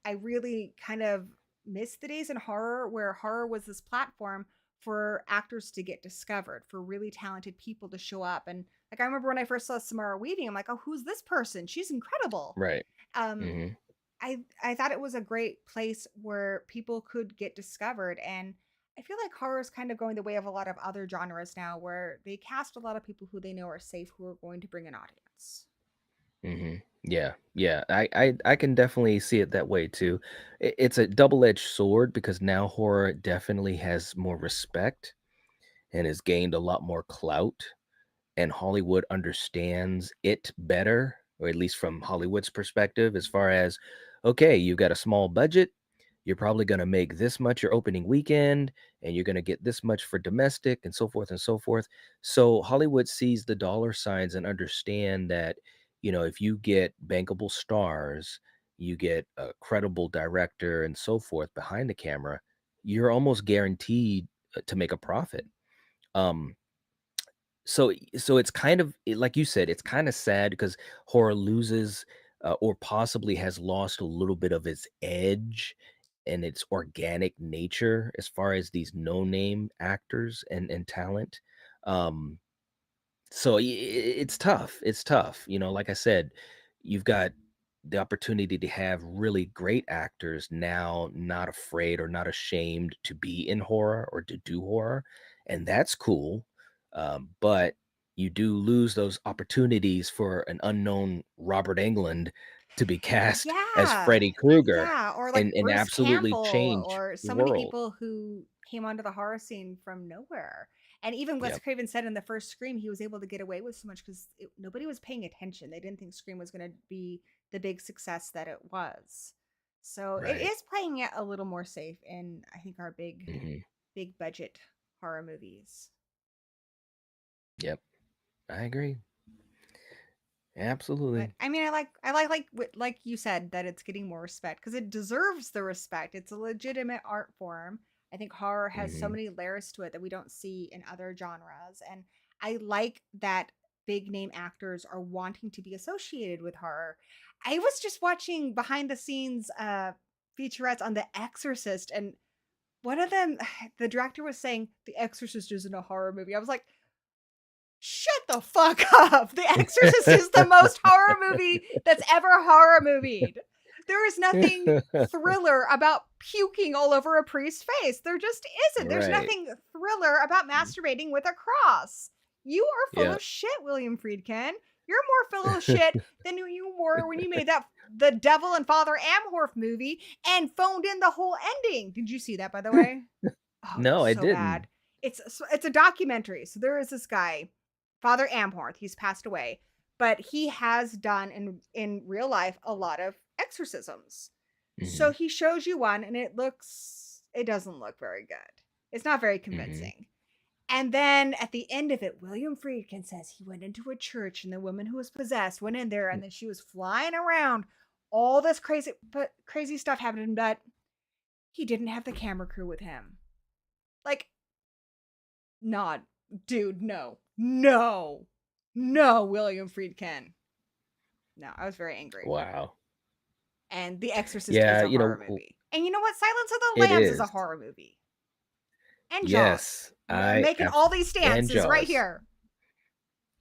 I really kind of miss the days in horror where horror was this platform for actors to get discovered, for really talented people to show up. And like I remember when I first saw Samara Weaving, I'm like, oh, who's this person? She's incredible. Right. Um, Hmm. I thought it was a great place where people could get discovered, and I feel like horror is kind of going the way of a lot of other genres now where they cast a lot of people who they know are safe who are going to bring an audience. Hmm. Yeah, yeah. I can definitely see it that way too. It's a double-edged sword because now horror definitely has more respect and has gained a lot more clout, and Hollywood understands it better, or at least from Hollywood's perspective, as far as, okay, you've got a small budget, you're probably going to make this much your opening weekend, and you're going to get this much for domestic, and so forth and so forth. So Hollywood sees the dollar signs and understand that, if you get bankable stars, you get a credible director and so forth behind the camera, you're almost guaranteed to make a profit. Um, so it's kind of like you said, it's kind of sad because horror loses or possibly has lost a little bit of its edge and its organic nature as far as these no-name actors and talent. Um, so it's tough. It's tough. Like I said, you've got the opportunity to have really great actors now not afraid or not ashamed to be in horror or to do horror, and that's cool. But you do lose those opportunities for an unknown Robert Englund to be cast as Yeah. Freddy Krueger Yeah, or like and Bruce absolutely Campbell change or the so many world. people who came onto the horror scene from nowhere. And even Wes Yep. Craven said in the first Scream, he was able to get away with so much because nobody was paying attention. They didn't think Scream was going to be the big success that it was. So it Right. is playing it a little more safe in, I think, our Hmm. big budget horror movies. Yep. I agree. Absolutely. But I mean, like you said, that it's getting more respect because it deserves the respect. It's a legitimate art form. I think horror has so Hmm. many layers to it that we don't see in other genres, and I like that big name actors are wanting to be associated with horror. I was just watching behind the scenes featurettes on The Exorcist, and one of them, the director was saying The Exorcist isn't a horror movie. I was like, shut the fuck up. The Exorcist is the most horror movie that's ever horror movied. There is nothing thriller about puking all over a priest's face. There just isn't. There's Right. nothing thriller about masturbating with a cross. You are full Yeah. of shit, William Friedkin. You're more full of shit than you were when you made that The Devil and Father Amorth movie and phoned in the whole ending. Did you see that, by the way? Oh, it No, was I so bad. didn't. It's a documentary. So there is this guy, Father Amorth. He's passed away, but he has done in real life a lot of exorcisms. Hmm. So he shows you one, and it doesn't look very good. It's not very Hmm. convincing. And then at the end of it, William Friedkin says he went into a church, and the woman who was possessed went in there, and then she was flying around. All this crazy stuff happened, but he didn't have the camera crew with him. Like, not, dude, no, William Friedkin. No, I was very angry. Wow. And The Exorcist is Yeah, a horror movie. And you know what? Silence of the it Lambs is a is. horror movie. And Jaws. Yes, I'm making all these and stances right Jaws. here.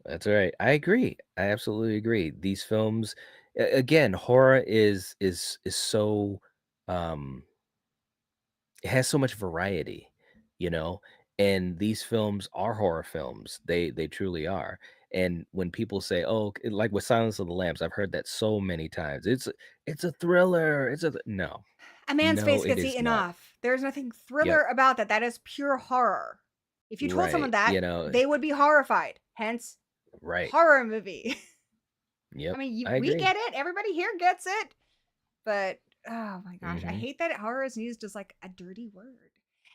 That's right. I agree. I absolutely agree. These films, again, horror is so um it has so much variety, you know, and these films are horror films. They truly are. And when people say, "Oh, like with Silence of the Lambs," I've heard that so many times. It's a thriller. No, A man's no, face it gets is eaten not. off. There's nothing Yep. thriller about that. That is pure horror. If you told someone Right. that, You know. they would be horrified. Hence, Right. horror movie. I Yep. mean, I we agree. get it. Everybody here gets it. But oh my gosh, I Hmm. hate that horror is used as like a dirty word.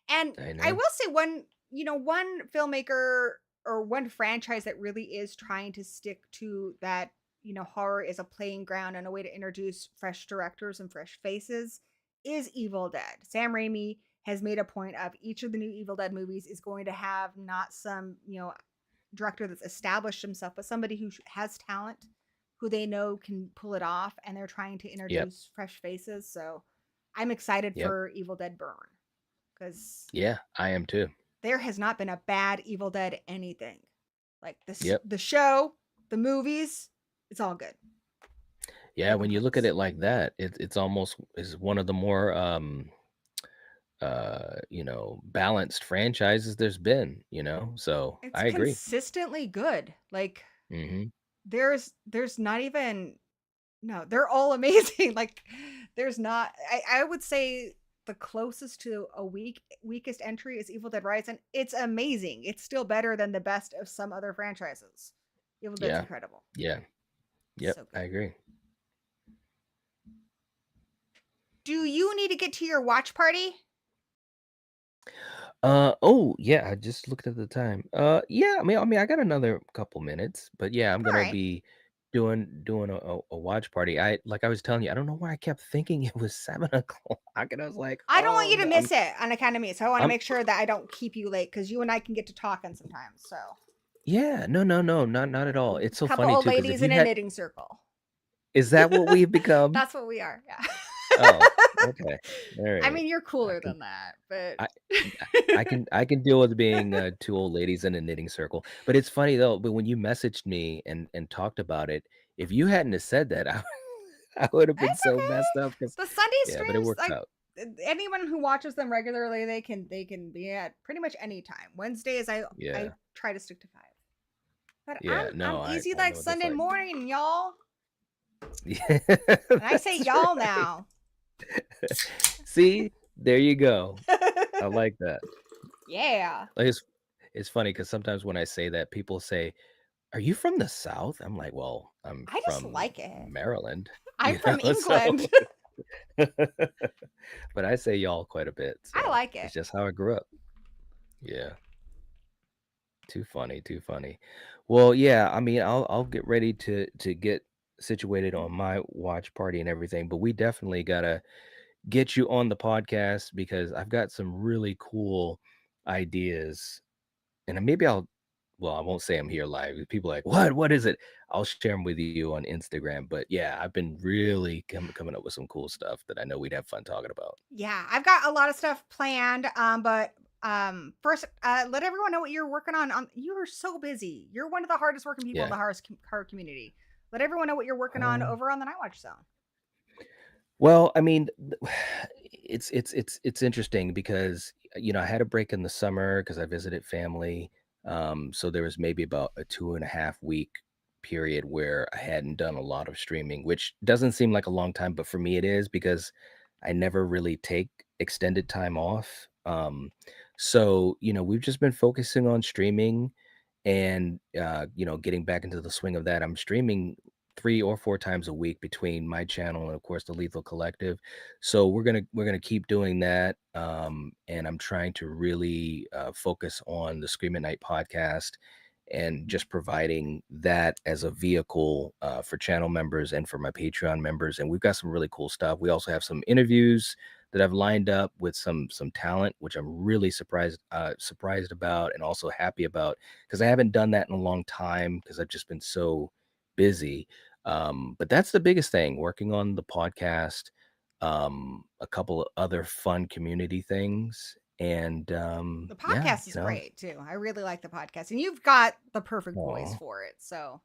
And I I know. will say one filmmaker or one franchise that really is trying to stick to that, horror is a playing ground and a way to introduce fresh directors and fresh faces is Evil Dead. Sam Raimi has made a point of each of the new Evil Dead movies is going to have not some, director that's established himself, but somebody who has talent, who they know can pull it off, and they're trying to Yep. introduce fresh faces. So I'm excited Yep. for Evil Dead Burn because Yeah, I am too. there has not been a bad Evil Dead anything. Like this, Yep. the show, the movies, it's all good. Yeah, No when you look at complaints. it like that, it's almost is one of the more balanced franchises there's been, So It's I agree. consistently good. Like Hmm. there's not even no, they're all amazing. Like there's not I would say the closest to a weakest entry is Evil Dead Rise, and it's amazing. It's still better than the best of some other franchises. Evil Dead's Yeah. incredible. Yeah. Yep. So I good. agree. Do you need to get to your watch party? Oh yeah, I just looked at the time. Yeah, I mean I got another couple minutes, but yeah, I'm All gonna right. be doing a watch party. I was telling you, I don't know why I kept thinking it was 7 o'clock, and I was like, I don't want oh you to no, miss it on account of me, so I want to I'm make sure that I don't keep you late because you and I can get to talking sometimes. So, yeah, no, not at all. It's so couple funny old too, because if ladies in you a had knitting circle. is that what we've become? That's what we are. Yeah. Oh, okay. All I right. mean, you're I cooler can than that, but I I can deal with being two old ladies in a knitting circle. But it's funny though, but when you messaged me and talked about it, if you hadn't have said that, I would have been it's so okay. messed up. Because The Sunday yeah, but it streams, works like out. anyone who watches them regularly, they can be at pretty much any time. Wednesdays, I Yeah. try to stick to 5. But Yeah, I'm no, easy I like know what that's Sunday like. morning, y'all. Yeah, And I say that's y'all right. now. See, there you go. I like that. Yeah. Like it's funny because sometimes when I say that, people say, "Are you from the South?" I'm like, "Well, I'm I just from like it. Maryland," I'm from So, England. but I say y'all quite a bit. I So like it. it's just how I grew up. Yeah, too funny, too funny. Well, yeah, I mean, I'll get ready to get situated on my watch party and everything, but we definitely gotta get you on the podcast because I've got some really cool ideas. And maybe well, I won't say I'm here live. People are like, what? What is it? I'll share them with you on Instagram. But yeah, I've been really coming up with some cool stuff that I know we'd have fun talking about. Yeah, I've got a lot of stuff planned. But first, let everyone know what you're working on. You are so busy. You're one of the hardest working people in Yeah. the horror community. Let everyone know what you're working on Um, over on the Nightwatch Zone. well, I mean, it's interesting because I had a break in the summer because I visited family. So there was maybe about a 2.5 week period where I hadn't done a lot of streaming, which doesn't seem like a long time, but for me it is because I never really take extended time off. So we've just been focusing on streaming and getting back into the swing of that. I'm streaming 3 or 4 times a week between my channel and of course the Lethal Collective. So we're gonna keep doing that. And I'm trying to really focus on the Scream at Night podcast and just providing that as a vehicle for channel members and for my Patreon members. And we've got some really cool stuff. We also have some interviews that I've lined up with some talent, which I'm really surprised about and also happy about because I haven't done that in a long time because I've just been so busy. But that's the biggest thing, working on the podcast, a couple of other fun community things. And The yeah, podcast is great too. I really like the podcast, and you've got the perfect voice aw. for it. So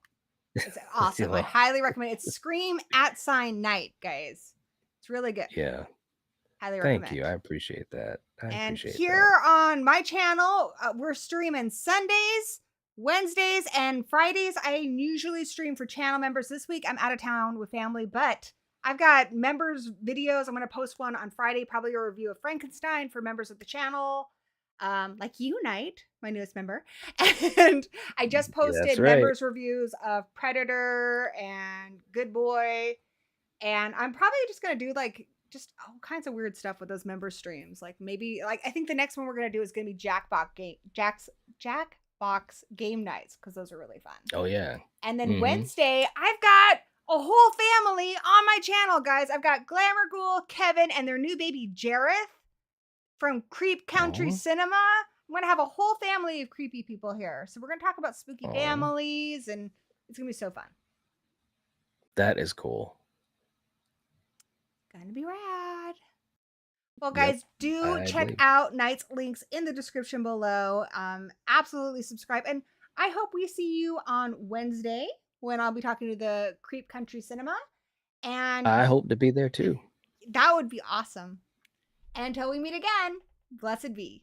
it's awesome. I Well, highly recommend it. It's Scream @ Night, guys. It's really good. yeah. Highly Thank you. recommend. I appreciate that. I And appreciate that. here on my channel, we're streaming Sundays, Wednesdays, and Fridays. I usually stream for channel members. This week I'm out of town with family, but I've got members videos. I'm going to post one on Friday, probably a review of Frankenstein for members of the channel, like you, Knight, my newest member. And I just Yeah, that's posted right. members reviews of Predator and Good Boy. And I'm probably just going to do like just all kinds of weird stuff with those member streams. Like maybe like I think the next one we're going to do is going to be Jackbox game nights because those are really fun. Oh yeah. And then Mhm. Wednesday, I've got a whole family on my channel, guys. I've got Glamour Ghoul, Kevin, and their new baby Jareth from Creep Country Aw. Cinema. I'm going to have a whole family of creepy people here. So we're going to talk about spooky Aw. families, and it's going to be so fun. That is cool. Gonna be rad. Well, Yep, guys, do I check believe. out Knight's links in the description below. Absolutely subscribe. And I hope we see you on Wednesday when I'll be talking to the Creep Country Cinema. And I hope to be there too. that would be awesome. And until we meet again, blessed be.